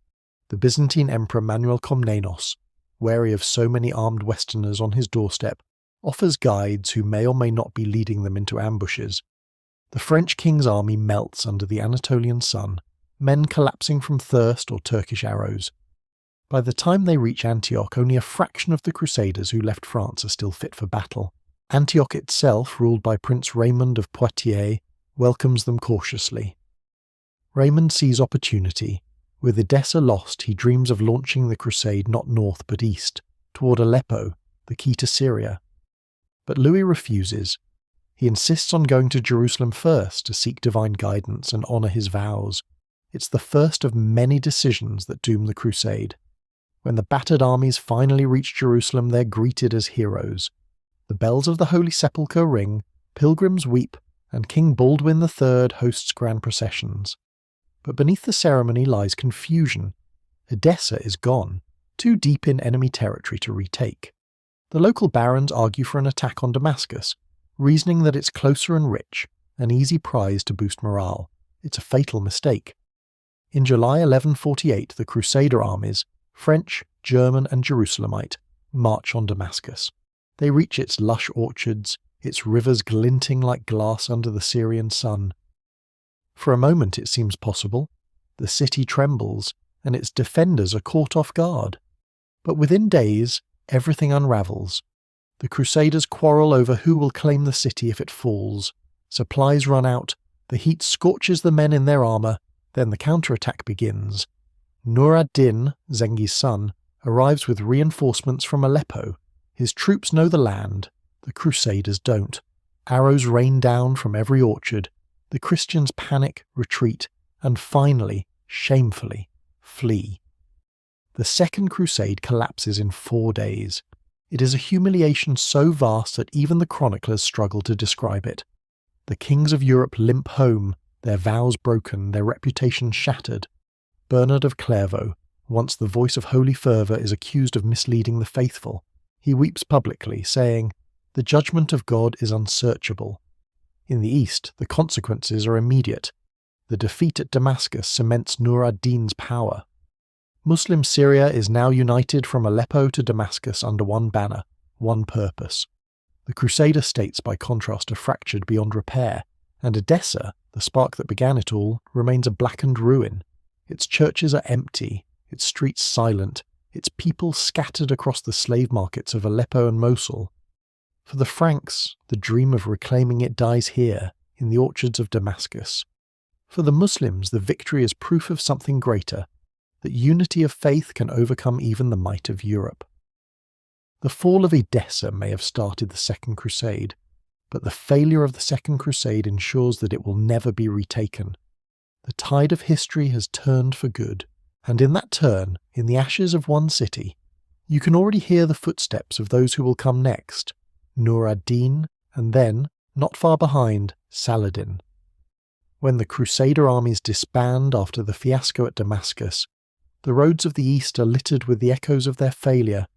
The Byzantine Emperor Manuel Komnenos, wary of so many armed Westerners on his doorstep, offers guides who may or may not be leading them into ambushes. The French king's army melts under the Anatolian sun, men collapsing from thirst or Turkish arrows. By the time they reach Antioch, only a fraction of the Crusaders who left France are still fit for battle. Antioch itself, ruled by Prince Raymond of Poitiers, welcomes them cautiously. Raymond sees opportunity. With Edessa lost, he dreams of launching the crusade not north but east, toward Aleppo, the key to Syria. But Louis refuses. He insists on going to Jerusalem first to seek divine guidance and honour his vows. It's the first of many decisions that doom the crusade. When the battered armies finally reach Jerusalem, they're greeted as heroes. The bells of the Holy Sepulchre ring, pilgrims weep, and King Baldwin III hosts grand processions. But beneath the ceremony lies confusion. Edessa is gone, too deep in enemy territory to retake. The local barons argue for an attack on Damascus, reasoning that it's closer and rich, an easy prize to boost morale. It's a fatal mistake. In July 1148, the Crusader armies, French, German and Jerusalemite, march on Damascus. They reach its lush orchards, its rivers glinting like glass under the Syrian sun. For a moment it seems possible. The city trembles, and its defenders are caught off guard. But within days, everything unravels. The Crusaders quarrel over who will claim the city if it falls. Supplies run out, the heat scorches the men in their armour, then the counterattack begins. Nur ad-Din, Zengi's son, arrives with reinforcements from Aleppo. His troops know the land, the Crusaders don't. Arrows rain down from every orchard. The Christians panic, retreat, and finally, shamefully, flee. The Second Crusade collapses in 4 days. It is a humiliation so vast that even the chroniclers struggle to describe it. The kings of Europe limp home, their vows broken, their reputation shattered. Bernard of Clairvaux, once the voice of holy fervour, is accused of misleading the faithful. He weeps publicly, saying, "The judgment of God is unsearchable." In the east, the consequences are immediate. The defeat at Damascus cements Nur ad-Din's power. Muslim Syria is now united from Aleppo to Damascus under one banner, one purpose. The Crusader states, by contrast, are fractured beyond repair, and Edessa, the spark that began it all, remains a blackened ruin. Its churches are empty, its streets silent, its people scattered across the slave markets of Aleppo and Mosul. For the Franks, the dream of reclaiming it dies here, in the orchards of Damascus. For the Muslims, the victory is proof of something greater, that unity of faith can overcome even the might of Europe. The fall of Edessa may have started the Second Crusade, but the failure of the Second Crusade ensures that it will never be retaken. The tide of history has turned for good, and in that turn, in the ashes of one city, you can already hear the footsteps of those who will come next, Nur ad-Din, and then, not far behind, Saladin. When the Crusader armies disband after the fiasco at Damascus, the roads of the East are littered with the echoes of their failure.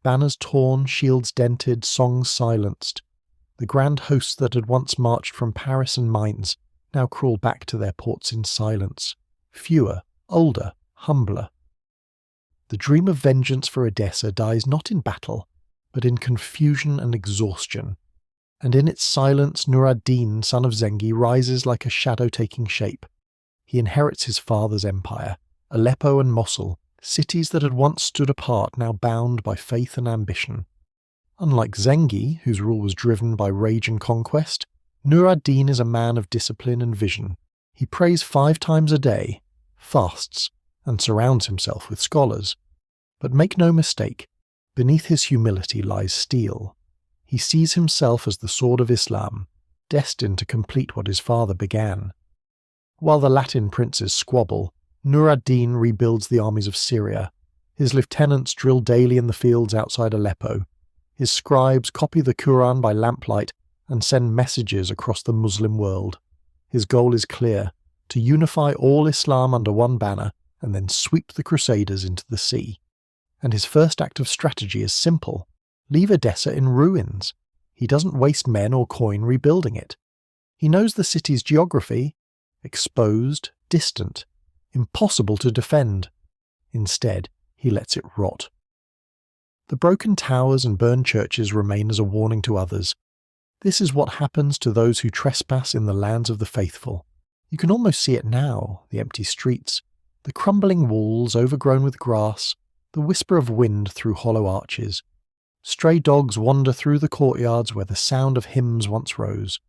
Banners torn, shields dented, songs silenced. The grand hosts that had once marched from Paris and Mainz now crawl back to their ports in silence, fewer, older, humbler. The dream of vengeance for Edessa dies not in battle, but in confusion and exhaustion, and in its silence Nur ad-Din, son of Zengi, rises like a shadow taking shape. He inherits his father's empire, Aleppo and Mosul, cities that had once stood apart, now bound by faith and ambition. Unlike Zengi, whose rule was driven by rage and conquest, Nur ad-Din is a man of discipline and vision. He prays 5 times a day, fasts, and surrounds himself with scholars. But make no mistake, beneath his humility lies steel. He sees himself as the sword of Islam, destined to complete what his father began. While the Latin princes squabble, Nur ad-Din rebuilds the armies of Syria. His lieutenants drill daily in the fields outside Aleppo. His scribes copy the Quran by lamplight and send messages across the Muslim world. His goal is clear, to unify all Islam under one banner and then sweep the Crusaders into the sea. And his first act of strategy is simple: leave Edessa in ruins. He doesn't waste men or coin rebuilding it. He knows the city's geography: exposed, distant, impossible to defend. Instead, he lets it rot. The broken towers and burned churches remain as a warning to others. This is what happens to those who trespass in the lands of the faithful. You can almost see it now, the empty streets, the crumbling walls overgrown with grass, the whisper of wind through hollow arches. Stray dogs wander through the courtyards where the sound of hymns once rose.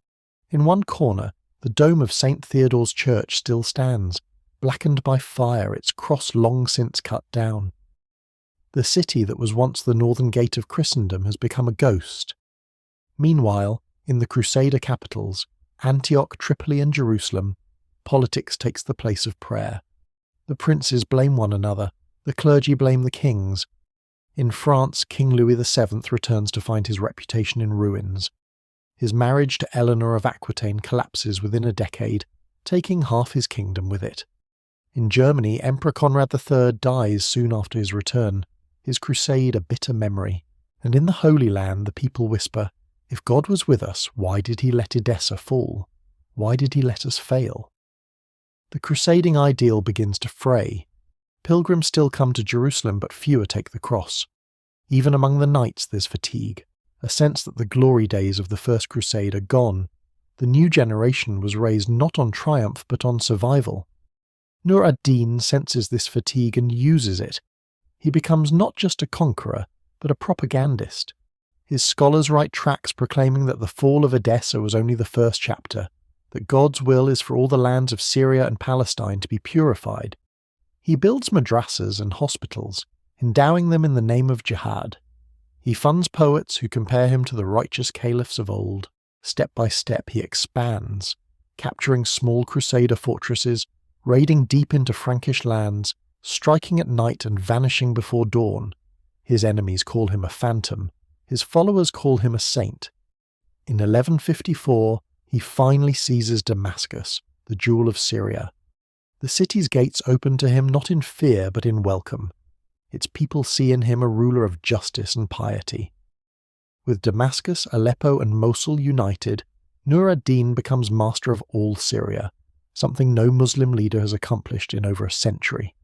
In one corner, the dome of St. Theodore's Church still stands, blackened by fire, its cross long since cut down. The city that was once the northern gate of Christendom has become a ghost. Meanwhile, in the Crusader capitals, Antioch, Tripoli and Jerusalem, politics takes the place of prayer. The princes blame one another, the clergy blame the kings. In France, King Louis VII returns to find his reputation in ruins. His marriage to Eleanor of Aquitaine collapses within a decade, taking half his kingdom with it. In Germany, Emperor Conrad III dies soon after his return, his crusade a bitter memory. And in the Holy Land, the people whisper, if God was with us, why did he let Edessa fall? Why did he let us fail? The crusading ideal begins to fray. Pilgrims still come to Jerusalem, but fewer take the cross. Even among the knights there's fatigue, a sense that the glory days of the First Crusade are gone. The new generation was raised not on triumph, but on survival. Nur ad-Din senses this fatigue and uses it. He becomes not just a conqueror, but a propagandist. His scholars write tracts proclaiming that the fall of Edessa was only the first chapter, that God's will is for all the lands of Syria and Palestine to be purified. He builds madrasas and hospitals, endowing them in the name of jihad. He funds poets who compare him to the righteous caliphs of old. Step by step he expands, capturing small crusader fortresses, raiding deep into Frankish lands, striking at night and vanishing before dawn. His enemies call him a phantom, His followers call him a saint. In 1154, he finally seizes Damascus, the jewel of Syria. The city's gates open to him not in fear but in welcome. Its people see in him a ruler of justice and piety. With Damascus, Aleppo and Mosul united, Nur ad-Din becomes master of all Syria, something no Muslim leader has accomplished in over a century.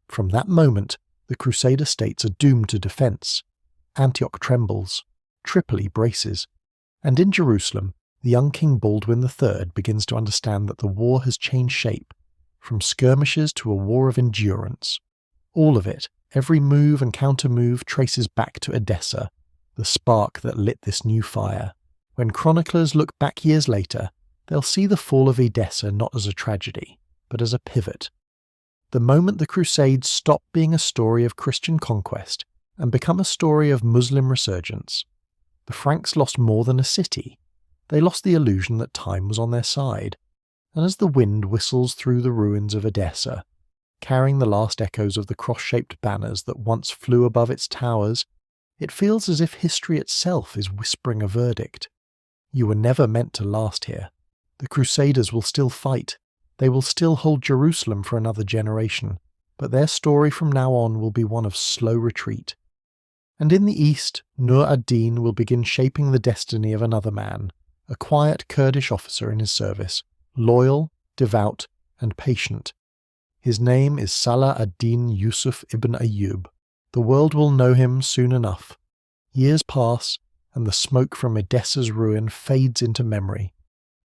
From that moment, the Crusader states are doomed to defence. Antioch trembles, Tripoli braces, and in Jerusalem, the young King Baldwin III begins to understand that the war has changed shape, from skirmishes to a war of endurance. All of it, every move and counter-move, traces back to Edessa, the spark that lit this new fire. When chroniclers look back years later, they'll see the fall of Edessa not as a tragedy, but as a pivot. The moment the Crusades stop being a story of Christian conquest and become a story of Muslim resurgence. The Franks lost more than a city. They lost the illusion that time was on their side. And as the wind whistles through the ruins of Edessa, carrying the last echoes of the cross-shaped banners that once flew above its towers, it feels as if history itself is whispering a verdict. You were never meant to last here. The Crusaders will still fight. They will still hold Jerusalem for another generation, but their story from now on will be one of slow retreat. And in the east, Nur ad-Din will begin shaping the destiny of another man, a quiet Kurdish officer in his service, loyal, devout, and patient. His name is Salah ad-Din Yusuf ibn Ayyub. The world will know him soon enough. Years pass, and the smoke from Edessa's ruin fades into memory.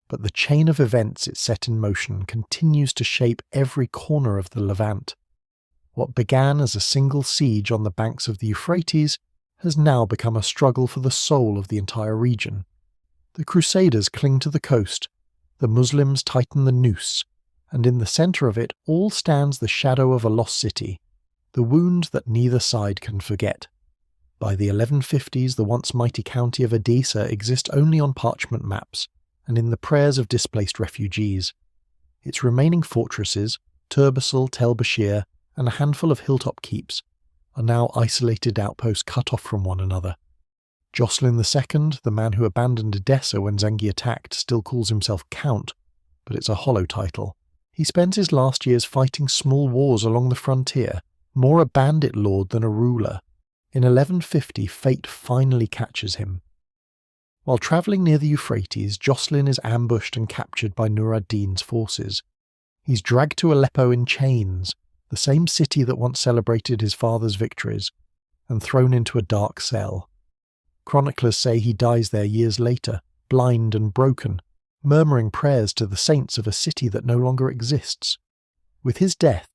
But the chain of events it set in motion continues to shape every corner of the Levant. What began as a single siege on the banks of the Euphrates has now become a struggle for the soul of the entire region. The Crusaders cling to the coast, the Muslims tighten the noose, and in the centre of it all stands the shadow of a lost city, the wound that neither side can forget. By the 1150s, the once mighty county of Edessa exists only on parchment maps and in the prayers of displaced refugees. Its remaining fortresses, Turbessel, Tel Bashir, and a handful of hilltop keeps, are now isolated outposts cut off from one another. Jocelyn II, the man who abandoned Edessa when Zengi attacked, still calls himself Count, but it's a hollow title. He spends his last years fighting small wars along the frontier, more a bandit lord than a ruler. In 1150, fate finally catches him. While travelling near the Euphrates, Jocelyn is ambushed and captured by Nur ad-Din's forces. He's dragged to Aleppo in chains, the same city that once celebrated his father's victories, and thrown into a dark cell. Chroniclers say he dies there years later, blind and broken, murmuring prayers to the saints of a city that no longer exists. With his death,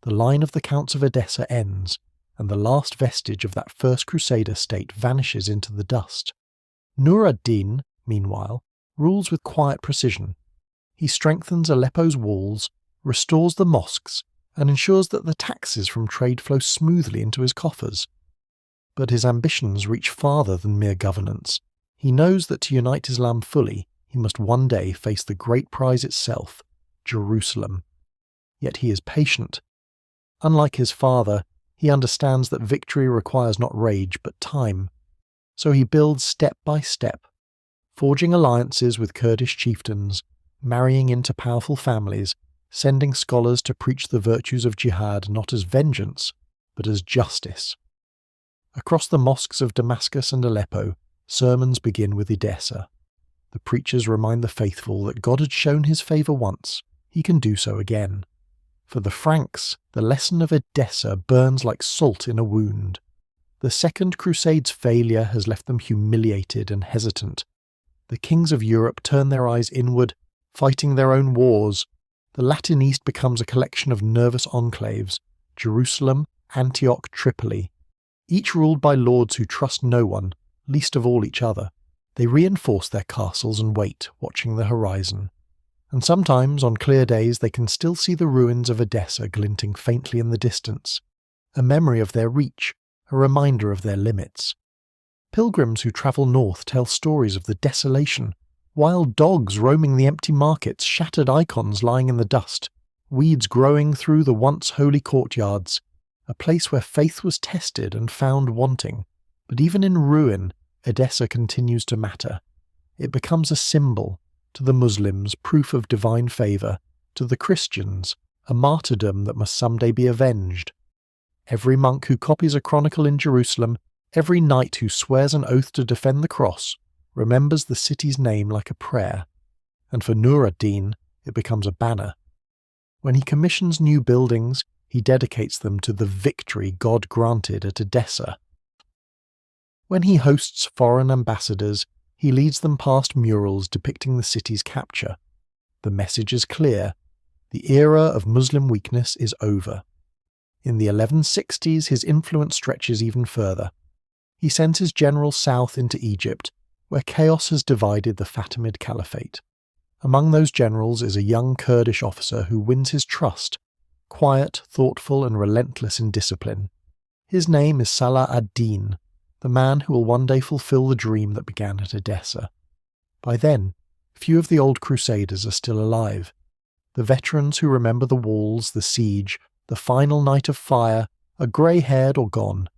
the line of the Counts of Edessa ends, and the last vestige of that first Crusader state vanishes into the dust. Nur ad-Din, meanwhile, rules with quiet precision. He strengthens Aleppo's walls, restores the mosques, and ensures that the taxes from trade flow smoothly into his coffers. But his ambitions reach farther than mere governance. He knows that to unite Islam fully, he must one day face the great prize itself, Jerusalem. Yet he is patient. Unlike his father, he understands that victory requires not rage but time. So he builds step by step, forging alliances with Kurdish chieftains, marrying into powerful families, sending scholars to preach the virtues of jihad not as vengeance, but as justice. Across the mosques of Damascus and Aleppo, sermons begin with Edessa. The preachers remind the faithful that God had shown his favour once, he can do so again. For the Franks, the lesson of Edessa burns like salt in a wound. The Second Crusade's failure has left them humiliated and hesitant. The kings of Europe turn their eyes inward, fighting their own wars. The Latin East becomes a collection of nervous enclaves, Jerusalem, Antioch, Tripoli, each ruled by lords who trust no one, least of all each other. They reinforce their castles and wait, watching the horizon. And sometimes, on clear days, they can still see the ruins of Edessa glinting faintly in the distance, a memory of their reach, a reminder of their limits. Pilgrims who travel north tell stories of the desolation, wild dogs roaming the empty markets, shattered icons lying in the dust, weeds growing through the once holy courtyards, a place where faith was tested and found wanting, But even in ruin, Edessa continues to matter. It becomes a symbol, to the Muslims, proof of divine favour, to the Christians, a martyrdom that must someday be avenged. Every monk who copies a chronicle in Jerusalem, every knight who swears an oath to defend the cross, remembers the city's name like a prayer. And for Nur ad-Din, it becomes a banner. When he commissions new buildings, he dedicates them to the victory God granted at Edessa. When he hosts foreign ambassadors, he leads them past murals depicting the city's capture. The message is clear. The era of Muslim weakness is over. In the 1160s, his influence stretches even further. He sends his generals south into Egypt, where chaos has divided the Fatimid Caliphate. Among those generals is a young Kurdish officer who wins his trust, quiet, thoughtful, and relentless in discipline. His name is Salah ad-Din, the man who will one day fulfill the dream that began at Edessa. By then, few of the old Crusaders are still alive. The veterans who remember the walls, the siege, the final night of fire, are grey-haired or gone.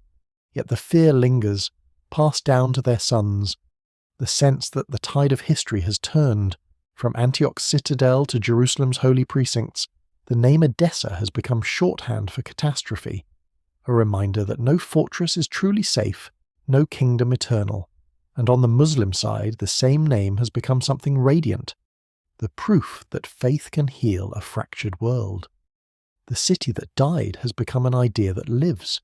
Yet the fear lingers, passed down to their sons, the sense that the tide of history has turned. From Antioch's citadel to Jerusalem's holy precincts, the name Edessa has become shorthand for catastrophe, a reminder that no fortress is truly safe, no kingdom eternal, and on the Muslim side the same name has become something radiant, the proof that faith can heal a fractured world. The city that died has become an idea that lives,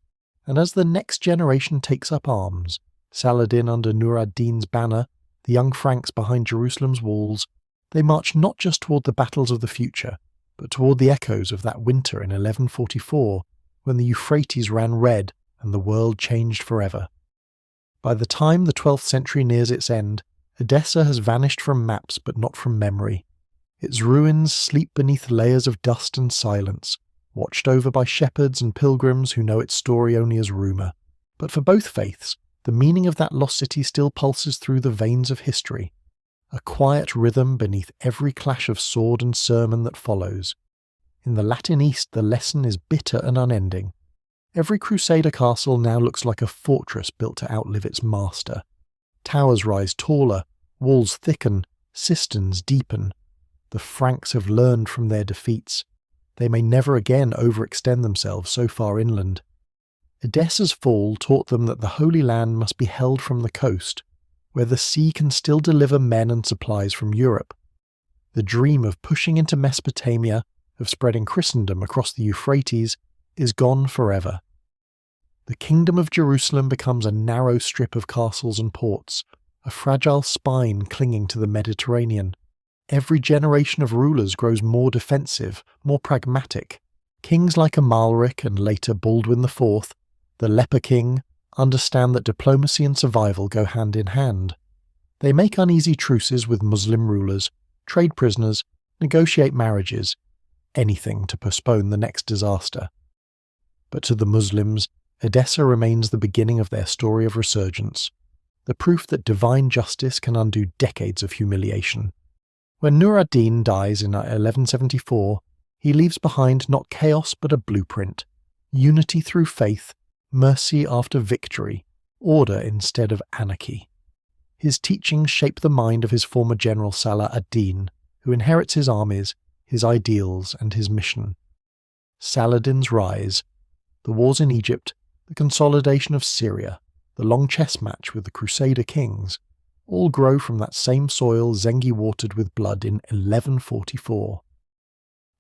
and as the next generation takes up arms, Saladin under Nur ad-Din's banner, the young Franks behind Jerusalem's walls, they march not just toward the battles of the future, but toward the echoes of that winter in 1144, when the Euphrates ran red and the world changed forever. By the time the 12th century nears its end, Edessa has vanished from maps but not from memory. Its ruins sleep beneath layers of dust and silence, watched over by shepherds and pilgrims who know its story only as rumour. But for both faiths, the meaning of that lost city still pulses through the veins of history, a quiet rhythm beneath every clash of sword and sermon that follows. In the Latin East, the lesson is bitter and unending. Every Crusader castle now looks like a fortress built to outlive its master. Towers rise taller, walls thicken, cisterns deepen. The Franks have learned from their defeats. They may never again overextend themselves so far inland. Edessa's fall taught them that the Holy Land must be held from the coast, where the sea can still deliver men and supplies from Europe. The dream of pushing into Mesopotamia, of spreading Christendom across the Euphrates, is gone forever. The Kingdom of Jerusalem becomes a narrow strip of castles and ports, a fragile spine clinging to the Mediterranean. Every generation of rulers grows more defensive, more pragmatic. Kings like Amalric and later Baldwin IV, the Leper King, understand that diplomacy and survival go hand in hand. They make uneasy truces with Muslim rulers, trade prisoners, negotiate marriages, anything to postpone the next disaster. But to the Muslims, Edessa remains the beginning of their story of resurgence, the proof that divine justice can undo decades of humiliation. When Nur ad-Din dies in 1174, he leaves behind not chaos but a blueprint, unity through faith, mercy after victory, order instead of anarchy. His teachings shape the mind of his former general Salah ad-Din, who inherits his armies, his ideals and his mission. Saladin's rise, the wars in Egypt, the consolidation of Syria, the long chess match with the Crusader kings, all grow from that same soil Zengi watered with blood in 1144.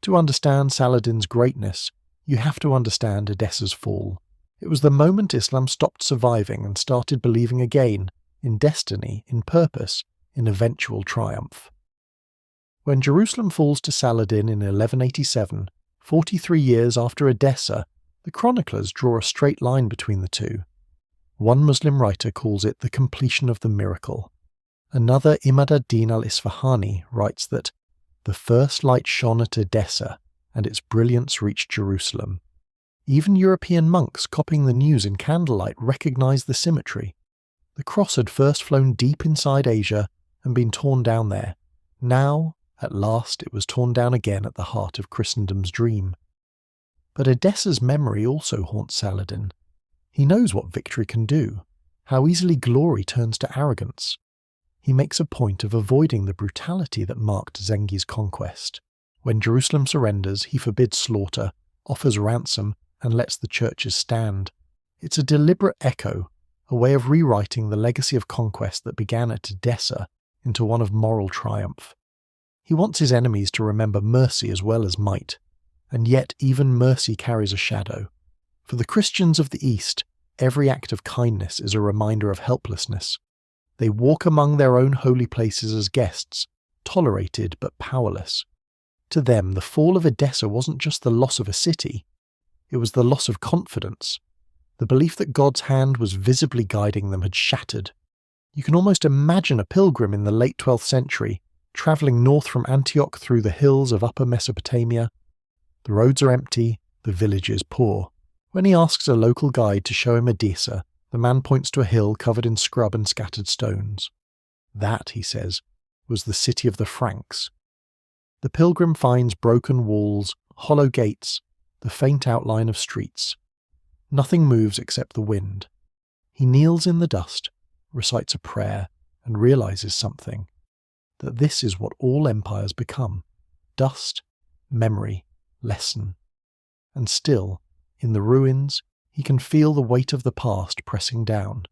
To understand Saladin's greatness, you have to understand Edessa's fall. It was the moment Islam stopped surviving and started believing again, in destiny, in purpose, in eventual triumph. When Jerusalem falls to Saladin in 1187, 43 years after Edessa, the chroniclers draw a straight line between the two. One Muslim writer calls it the completion of the miracle. Another, Imad ad-Din al-Isfahani, writes that the first light shone at Edessa, and its brilliance reached Jerusalem. Even European monks copying the news in candlelight recognized the symmetry. The cross had first flown deep inside Asia and been torn down there. Now, at last, it was torn down again at the heart of Christendom's dream. But Edessa's memory also haunts Saladin. He knows what victory can do, how easily glory turns to arrogance. He makes a point of avoiding the brutality that marked Zengi's conquest. When Jerusalem surrenders, he forbids slaughter, offers ransom, and lets the churches stand. It's a deliberate echo, a way of rewriting the legacy of conquest that began at Edessa into one of moral triumph. He wants his enemies to remember mercy as well as might, and yet even mercy carries a shadow. For the Christians of the East, every act of kindness is a reminder of helplessness. They walk among their own holy places as guests, tolerated but powerless. To them, the fall of Edessa wasn't just the loss of a city, it was the loss of confidence. The belief that God's hand was visibly guiding them had shattered. You can almost imagine a pilgrim in the late 12th century, travelling north from Antioch through the hills of Upper Mesopotamia. The roads are empty, the village is poor. When he asks a local guide to show him Edessa, the man points to a hill covered in scrub and scattered stones. That, he says, was the city of the Franks. The pilgrim finds broken walls, hollow gates, the faint outline of streets. Nothing moves except the wind. He kneels in the dust, recites a prayer, and realizes something. That this is what all empires become. Dust, memory, lesson. And still, in the ruins, he can feel the weight of the past pressing down.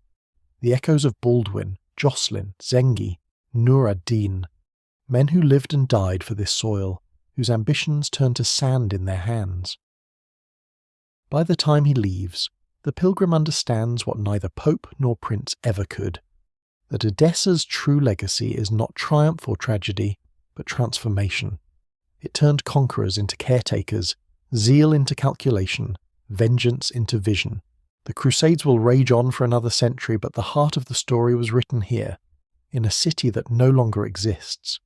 The echoes of Baldwin, Jocelyn, Zengi, Nur ad-Din. Men who lived and died for this soil, whose ambitions turned to sand in their hands. By the time he leaves, the pilgrim understands what neither pope nor prince ever could, that Edessa's true legacy is not triumph or tragedy, but transformation. It turned conquerors into caretakers, zeal into calculation, vengeance into vision. The Crusades will rage on for another century, but the heart of the story was written here, in a city that no longer exists.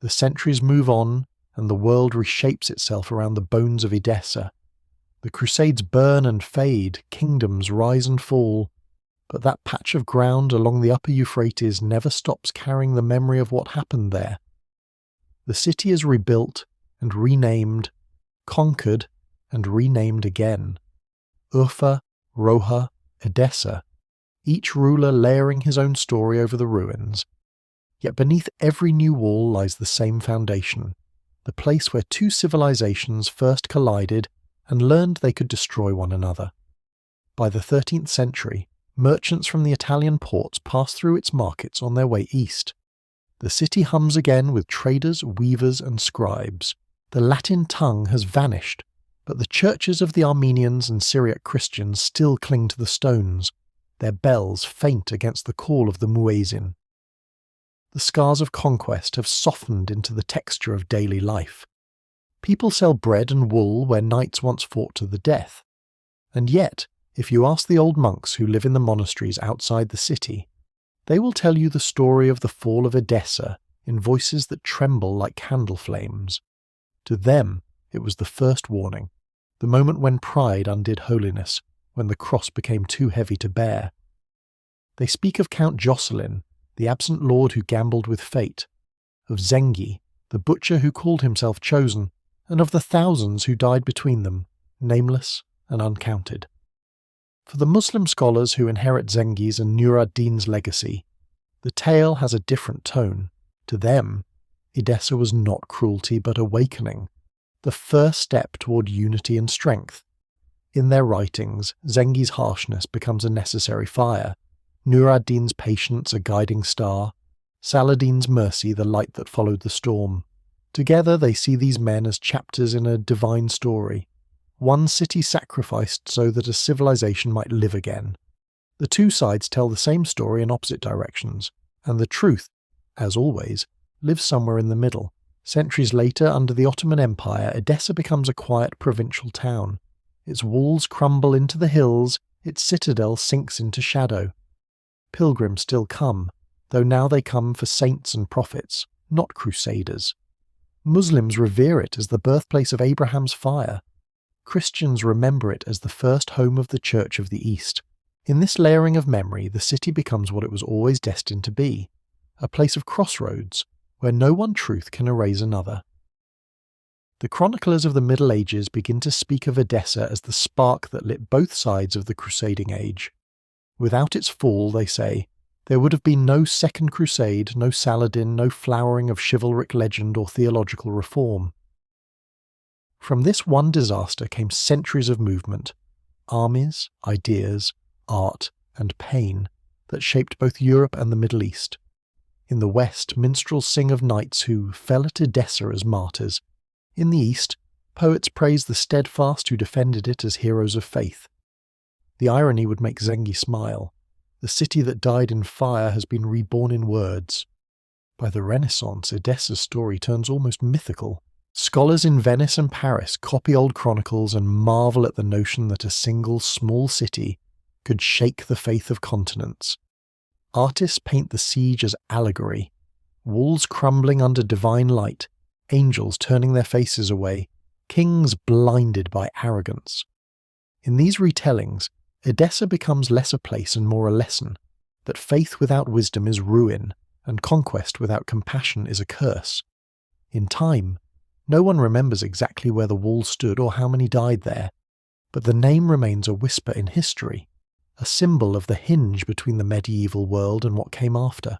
The centuries move on, and the world reshapes itself around the bones of Edessa. The Crusades burn and fade, kingdoms rise and fall, but that patch of ground along the upper Euphrates never stops carrying the memory of what happened there. The city is rebuilt and renamed, conquered and renamed again. Urfa, Roha, Edessa, each ruler layering his own story over the ruins. Yet beneath every new wall lies the same foundation, the place where two civilizations first collided and learned they could destroy one another. By the 13th century, merchants from the Italian ports passed through its markets on their way east. The city hums again with traders, weavers, and scribes. The Latin tongue has vanished, but the churches of the Armenians and Syriac Christians still cling to the stones, their bells faint against the call of the muezzin. The scars of conquest have softened into the texture of daily life. People sell bread and wool where knights once fought to the death. And yet, if you ask the old monks who live in the monasteries outside the city, they will tell you the story of the fall of Edessa in voices that tremble like candle flames. To them, it was the first warning, the moment when pride undid holiness, when the cross became too heavy to bear. They speak of Count Jocelyn, the absent lord who gambled with fate, of Zengi, the butcher who called himself chosen, and of the thousands who died between them, nameless and uncounted. For the Muslim scholars who inherit Zengi's and Nur ad-Din's legacy, the tale has a different tone. To them, Edessa was not cruelty but awakening, the first step toward unity and strength. In their writings, Zengi's harshness becomes a necessary fire, Nur ad-Din's patience a guiding star, Saladin's mercy the light that followed the storm. Together they see these men as chapters in a divine story, one city sacrificed so that a civilization might live again. The two sides tell the same story in opposite directions, and the truth, as always, lives somewhere in the middle. Centuries later, under the Ottoman Empire, Edessa becomes a quiet provincial town. Its walls crumble into the hills, its citadel sinks into shadow. Pilgrims still come, though now they come for saints and prophets, not crusaders. Muslims revere it as the birthplace of Abraham's fire. Christians remember it as the first home of the Church of the East. In this layering of memory, the city becomes what it was always destined to be, a place of crossroads, where no one truth can erase another. The chroniclers of the Middle Ages begin to speak of Edessa as the spark that lit both sides of the crusading age. Without its fall, they say, there would have been no Second Crusade, no Saladin, no flowering of chivalric legend or theological reform. From this one disaster came centuries of movement, armies, ideas, art, and pain that shaped both Europe and the Middle East. In the West, minstrels sing of knights who fell at Edessa as martyrs. In the East, poets praise the steadfast who defended it as heroes of faith. The irony would make Zengi smile. The city that died in fire has been reborn in words. By the Renaissance, Edessa's story turns almost mythical. Scholars in Venice and Paris copy old chronicles and marvel at the notion that a single small city could shake the faith of continents. Artists paint the siege as allegory, walls crumbling under divine light, angels turning their faces away, kings blinded by arrogance. In these retellings, Edessa becomes less a place and more a lesson, that faith without wisdom is ruin, and conquest without compassion is a curse. In time, no one remembers exactly where the wall stood or how many died there, but the name remains a whisper in history, a symbol of the hinge between the medieval world and what came after.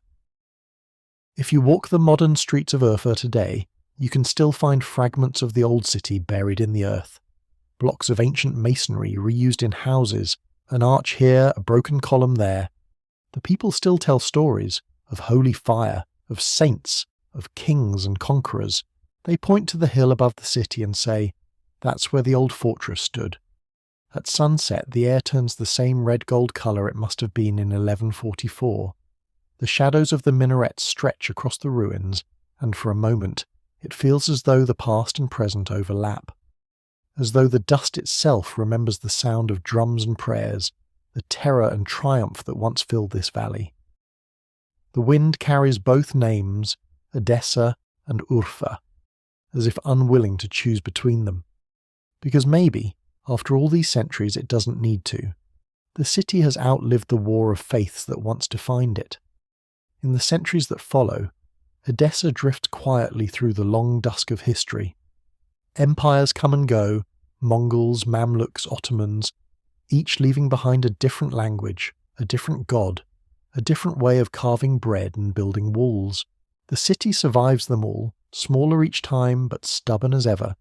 If you walk the modern streets of Urfa today, you can still find fragments of the old city buried in the earth. Blocks of ancient masonry reused in houses, an arch here, a broken column there. The people still tell stories of holy fire, of saints, of kings and conquerors. They point to the hill above the city and say, "That's where the old fortress stood." At sunset, the air turns the same red-gold colour it must have been in 1144. The shadows of the minarets stretch across the ruins, and for a moment it feels as though the past and present overlap. As though the dust itself remembers the sound of drums and prayers, the terror and triumph that once filled this valley. The wind carries both names, Edessa and Urfa, as if unwilling to choose between them. Because maybe, after all these centuries, it doesn't need to. The city has outlived the war of faiths that once defined it. In the centuries that follow, Edessa drifts quietly through the long dusk of history. Empires come and go, Mongols, Mamluks, Ottomans, each leaving behind a different language, a different god, a different way of carving bread and building walls. The city survives them all, smaller each time but stubborn as ever.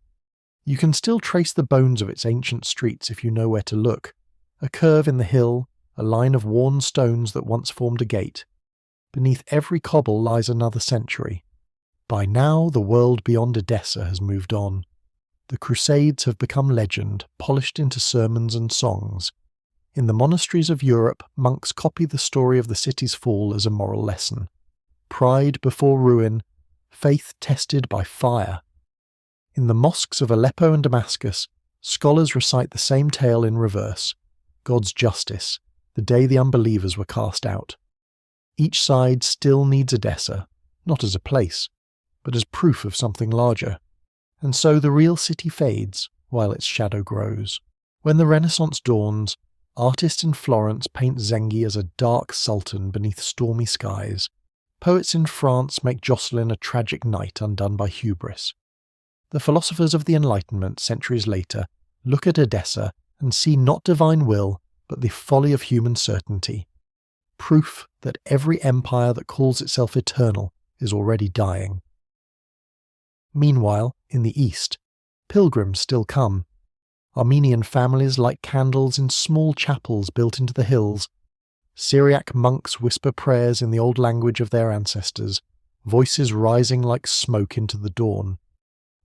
You can still trace the bones of its ancient streets if you know where to look. A curve in the hill, a line of worn stones that once formed a gate. Beneath every cobble lies another century. By now the world beyond Edessa has moved on. The Crusades have become legend, polished into sermons and songs. In the monasteries of Europe, monks copy the story of the city's fall as a moral lesson. Pride before ruin, faith tested by fire. In the mosques of Aleppo and Damascus, scholars recite the same tale in reverse, God's justice, the day the unbelievers were cast out. Each side still needs Edessa, not as a place, but as proof of something larger. And so the real city fades, while its shadow grows. When the Renaissance dawns, artists in Florence paint Zengi as a dark sultan beneath stormy skies. Poets in France make Jocelyn a tragic knight undone by hubris. The philosophers of the Enlightenment, centuries later, look at Edessa and see not divine will, but the folly of human certainty. Proof that every empire that calls itself eternal is already dying. Meanwhile, in the East, pilgrims still come. Armenian families light candles in small chapels built into the hills. Syriac monks whisper prayers in the old language of their ancestors, voices rising like smoke into the dawn.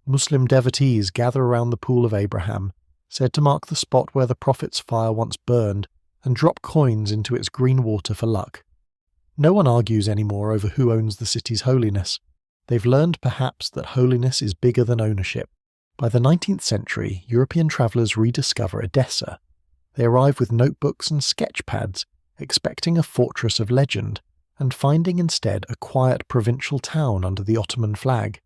Muslim devotees gather around the Pool of Abraham, said to mark the spot where the prophet's fire once burned, and drop coins into its green water for luck. No one argues anymore over who owns the city's holiness. They've learned perhaps that holiness is bigger than ownership. By the 19th century, European travellers rediscover Edessa. They arrive with notebooks and sketch pads, expecting a fortress of legend, and finding instead a quiet provincial town under the Ottoman flag.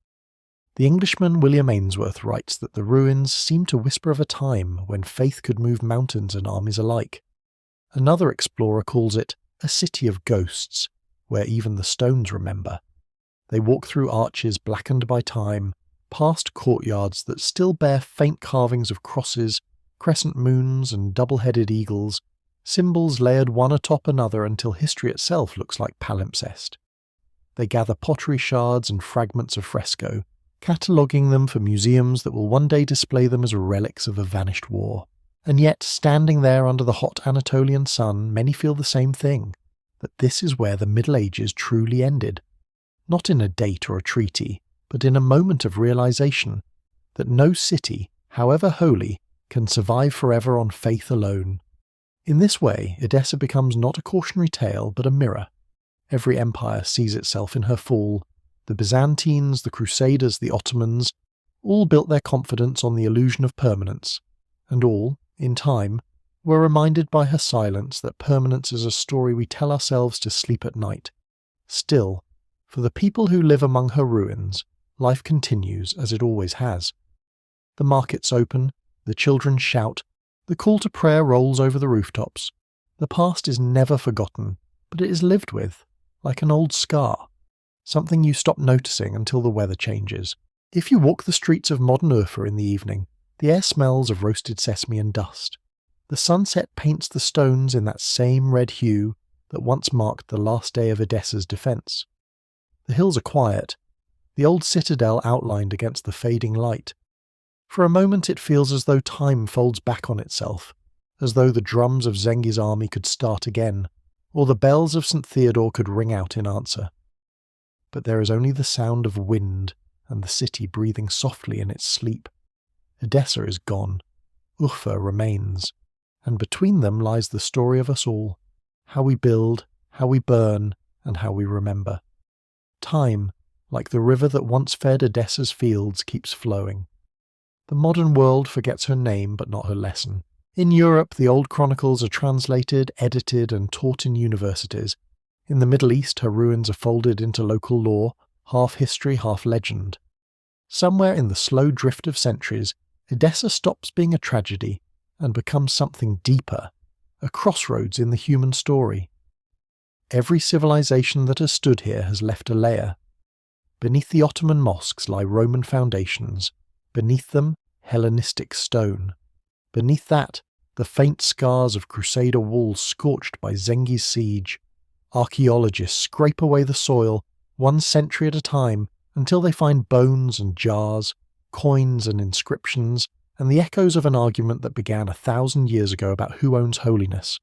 The Englishman William Ainsworth writes that the ruins seem to whisper of a time when faith could move mountains and armies alike. Another explorer calls it a city of ghosts, where even the stones remember. They walk through arches blackened by time, past courtyards that still bear faint carvings of crosses, crescent moons and double-headed eagles, symbols layered one atop another until history itself looks like palimpsest. They gather pottery shards and fragments of fresco, cataloguing them for museums that will one day display them as relics of a vanished war. And yet, standing there under the hot Anatolian sun, many feel the same thing, that this is where the Middle Ages truly ended. Not in a date or a treaty, but in a moment of realization that no city, however holy, can survive forever on faith alone. In this way, Edessa becomes not a cautionary tale, but a mirror. Every empire sees itself in her fall. The Byzantines, the Crusaders, the Ottomans, all built their confidence on the illusion of permanence, and all, in time, were reminded by her silence that permanence is a story we tell ourselves to sleep at night. Still, for the people who live among her ruins, life continues as it always has. The markets open, the children shout, the call to prayer rolls over the rooftops. The past is never forgotten, but it is lived with, like an old scar, something you stop noticing until the weather changes. If you walk the streets of modern Urfa in the evening, the air smells of roasted sesame and dust. The sunset paints the stones in that same red hue that once marked the last day of Edessa's defence. The hills are quiet, the old citadel outlined against the fading light. For a moment it feels as though time folds back on itself, as though the drums of Zengi's army could start again, or the bells of St. Theodore could ring out in answer. But there is only the sound of wind and the city breathing softly in its sleep. Edessa is gone. Urfa remains. And between them lies the story of us all, how we build, how we burn, and how we remember. Time, like the river that once fed Edessa's fields, keeps flowing. The modern world forgets her name but not her lesson. In Europe, the old chronicles are translated, edited, and taught in universities. In the Middle East, her ruins are folded into local lore, half history, half legend. Somewhere in the slow drift of centuries, Edessa stops being a tragedy and becomes something deeper, a crossroads in the human story. Every civilization that has stood here has left a layer. Beneath the Ottoman mosques lie Roman foundations, beneath them Hellenistic stone. Beneath that, the faint scars of Crusader walls scorched by Zengi's siege. Archaeologists scrape away the soil, 1 century at a time, until they find bones and jars, coins and inscriptions, and the echoes of an argument that began 1,000 years ago about who owns holiness.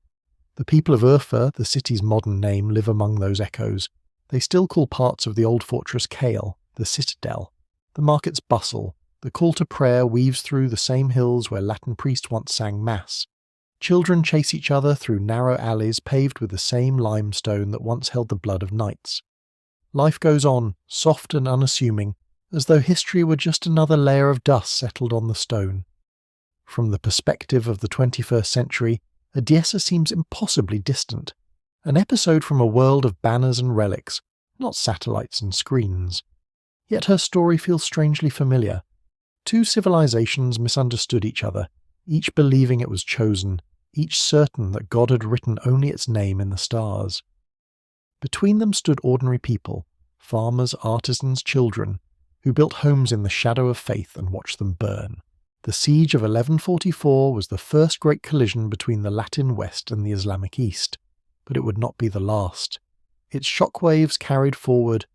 The people of Urfa, the city's modern name, live among those echoes. They still call parts of the old fortress Kale, the citadel. The markets bustle. The call to prayer weaves through the same hills where Latin priests once sang Mass. Children chase each other through narrow alleys paved with the same limestone that once held the blood of knights. Life goes on, soft and unassuming, as though history were just another layer of dust settled on the stone. From the perspective of the 21st century, Edessa seems impossibly distant, an episode from a world of banners and relics, not satellites and screens. Yet her story feels strangely familiar. 2 civilizations misunderstood each other, each believing it was chosen, each certain that God had written only its name in the stars. Between them stood ordinary people, farmers, artisans, children, who built homes in the shadow of faith and watched them burn. The siege of 1144 was the first great collision between the Latin West and the Islamic East, but it would not be the last. Its shockwaves carried forward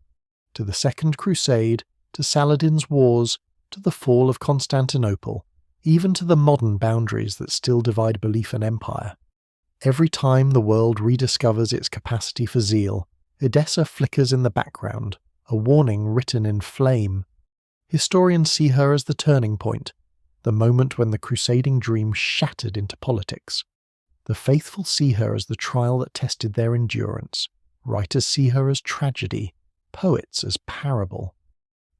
to the Second Crusade, to Saladin's wars, to the fall of Constantinople, even to the modern boundaries that still divide belief and empire. Every time the world rediscovers its capacity for zeal, Edessa flickers in the background, a warning written in flame. Historians see her as the turning point, the moment when the crusading dream shattered into politics. The faithful see her as the trial that tested their endurance. Writers see her as tragedy, poets as parable.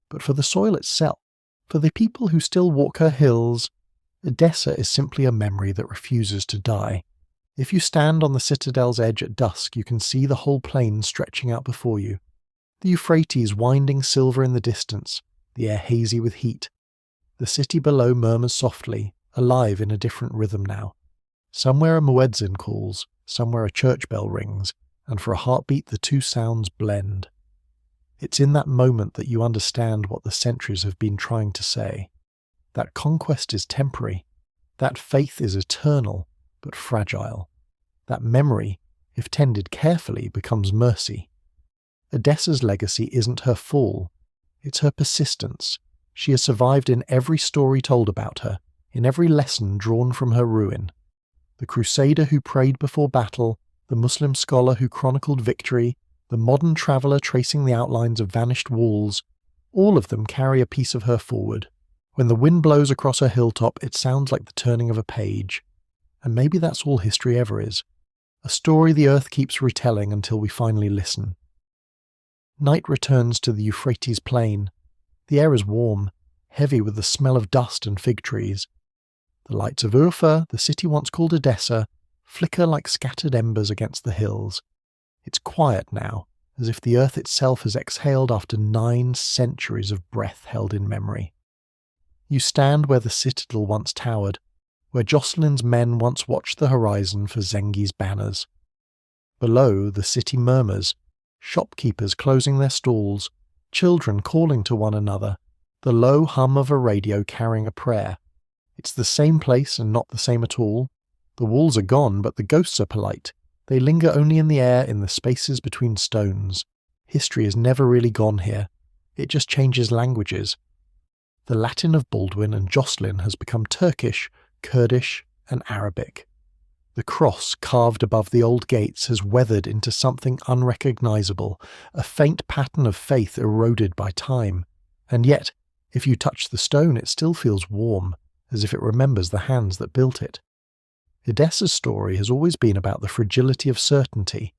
But for the soil itself, for the people who still walk her hills, Edessa is simply a memory that refuses to die. If you stand on the citadel's edge at dusk, you can see the whole plain stretching out before you. The Euphrates winding silver in the distance, the air hazy with heat. The city below murmurs softly, alive in a different rhythm now. Somewhere a muezzin calls, somewhere a church bell rings, and for a heartbeat the 2 sounds blend. It's in that moment that you understand what the centuries have been trying to say. That conquest is temporary, that faith is eternal, but fragile. That memory, if tended carefully, becomes mercy. Edessa's legacy isn't her fall, it's her persistence. She has survived in every story told about her, in every lesson drawn from her ruin. The Crusader who prayed before battle, the Muslim scholar who chronicled victory, the modern traveller tracing the outlines of vanished walls, all of them carry a piece of her forward. When the wind blows across her hilltop, it sounds like the turning of a page. And maybe that's all history ever is. A story the earth keeps retelling until we finally listen. Night returns to the Euphrates plain. The air is warm, heavy with the smell of dust and fig trees. The lights of Urfa, the city once called Edessa, flicker like scattered embers against the hills. It's quiet now, as if the earth itself has exhaled after 9 centuries of breath held in memory. You stand where the citadel once towered, where Jocelyn's men once watched the horizon for Zengi's banners. Below, the city murmurs, shopkeepers closing their stalls, children calling to one another, the low hum of a radio carrying a prayer. It's the same place and not the same at all. The walls are gone, but the ghosts are polite. They linger only in the air, in the spaces between stones. History is never really gone here. It just changes languages. The Latin of Baldwin and Jocelyn has become Turkish, Kurdish, and Arabic. The cross carved above the old gates has weathered into something unrecognizable, a faint pattern of faith eroded by time. And yet, if you touch the stone, it still feels warm, as if it remembers the hands that built it. Edessa's story has always been about the fragility of certainty,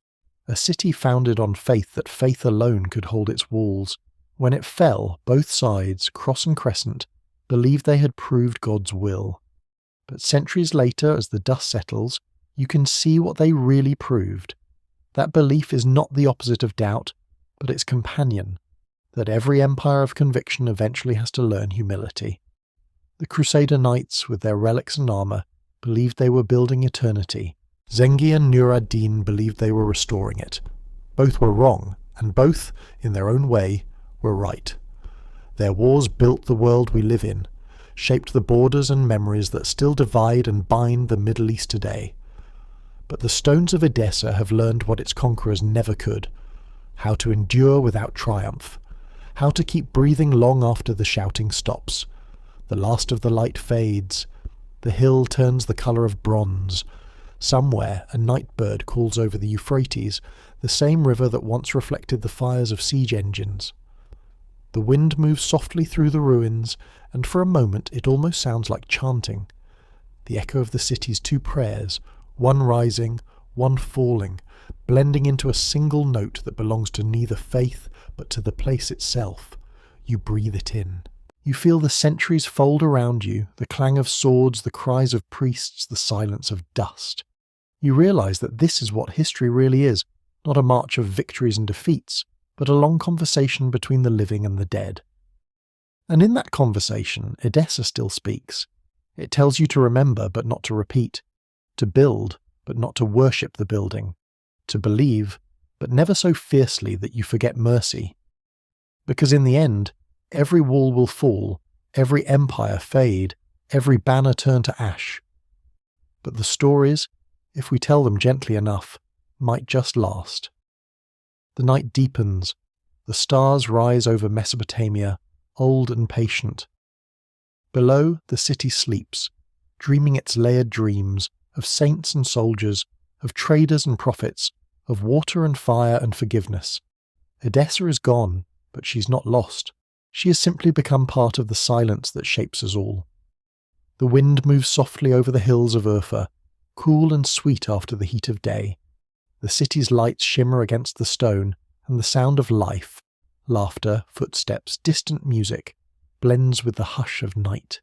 a city founded on faith that faith alone could hold its walls. When it fell, both sides, cross and crescent, believed they had proved God's will. But centuries later, as the dust settles, you can see what they really proved. That belief is not the opposite of doubt, but its companion, that every empire of conviction eventually has to learn humility. The Crusader knights, with their relics and armour, believed they were building eternity. Zengi and Nur ad-Din believed they were restoring it. Both were wrong, and both, in their own way, were right. Their wars built the world we live in, shaped the borders and memories that still divide and bind the Middle East today. But the stones of Edessa have learned what its conquerors never could: how to endure without triumph, how to keep breathing long after the shouting stops. The last of the light fades. The hill turns the colour of bronze. Somewhere a night bird calls over the Euphrates, the same river that once reflected the fires of siege engines. The wind moves softly through the ruins, and for a moment it almost sounds like chanting. The echo of the city's 2 prayers, one rising, one falling, blending into a single note that belongs to neither faith but to the place itself. You breathe it in. You feel the centuries fold around you, the clang of swords, the cries of priests, the silence of dust. You realise that this is what history really is, not a march of victories and defeats, but a long conversation between the living and the dead. And in that conversation, Edessa still speaks. It tells you to remember but not to repeat, to build but not to worship the building, to believe but never so fiercely that you forget mercy. Because in the end, every wall will fall, every empire fade, every banner turn to ash. But the stories, if we tell them gently enough, might just last. The night deepens. The stars rise over Mesopotamia, old and patient. Below, the city sleeps, dreaming its layered dreams of saints and soldiers, of traders and prophets, of water and fire and forgiveness. Edessa is gone, but she's not lost. She has simply become part of the silence that shapes us all. The wind moves softly over the hills of Urfa, cool and sweet after the heat of day. The city's lights shimmer against the stone, and the sound of life, laughter, footsteps, distant music, blends with the hush of night.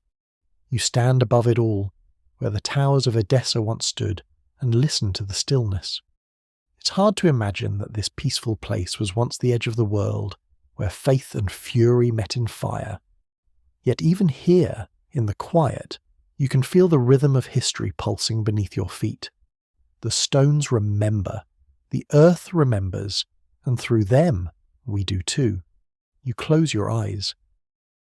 You stand above it all, where the towers of Edessa once stood, and listen to the stillness. It's hard to imagine that this peaceful place was once the edge of the world, where faith and fury met in fire. Yet even here, in the quiet, you can feel the rhythm of history pulsing beneath your feet. The stones remember, the earth remembers, and through them, we do too. You close your eyes.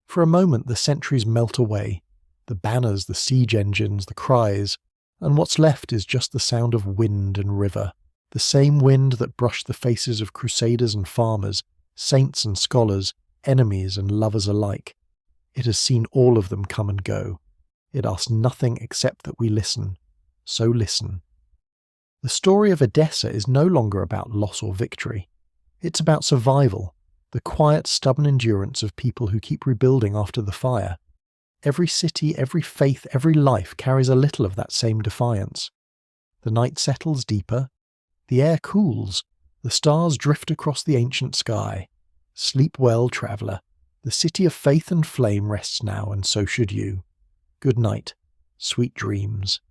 For a moment the centuries melt away, the banners, the siege engines, the cries, and what's left is just the sound of wind and river, the same wind that brushed the faces of crusaders and farmers, saints and scholars, enemies and lovers alike. It has seen all of them come and go. It asks nothing except that we listen. So listen. The story of Edessa is no longer about loss or victory. It's about survival, the quiet, stubborn endurance of people who keep rebuilding after the fire. Every city, every faith, every life carries a little of that same defiance. The night settles deeper. The air cools. The stars drift across the ancient sky. Sleep well, traveller. The city of faith and flame rests now, and so should you. Good night. Sweet dreams.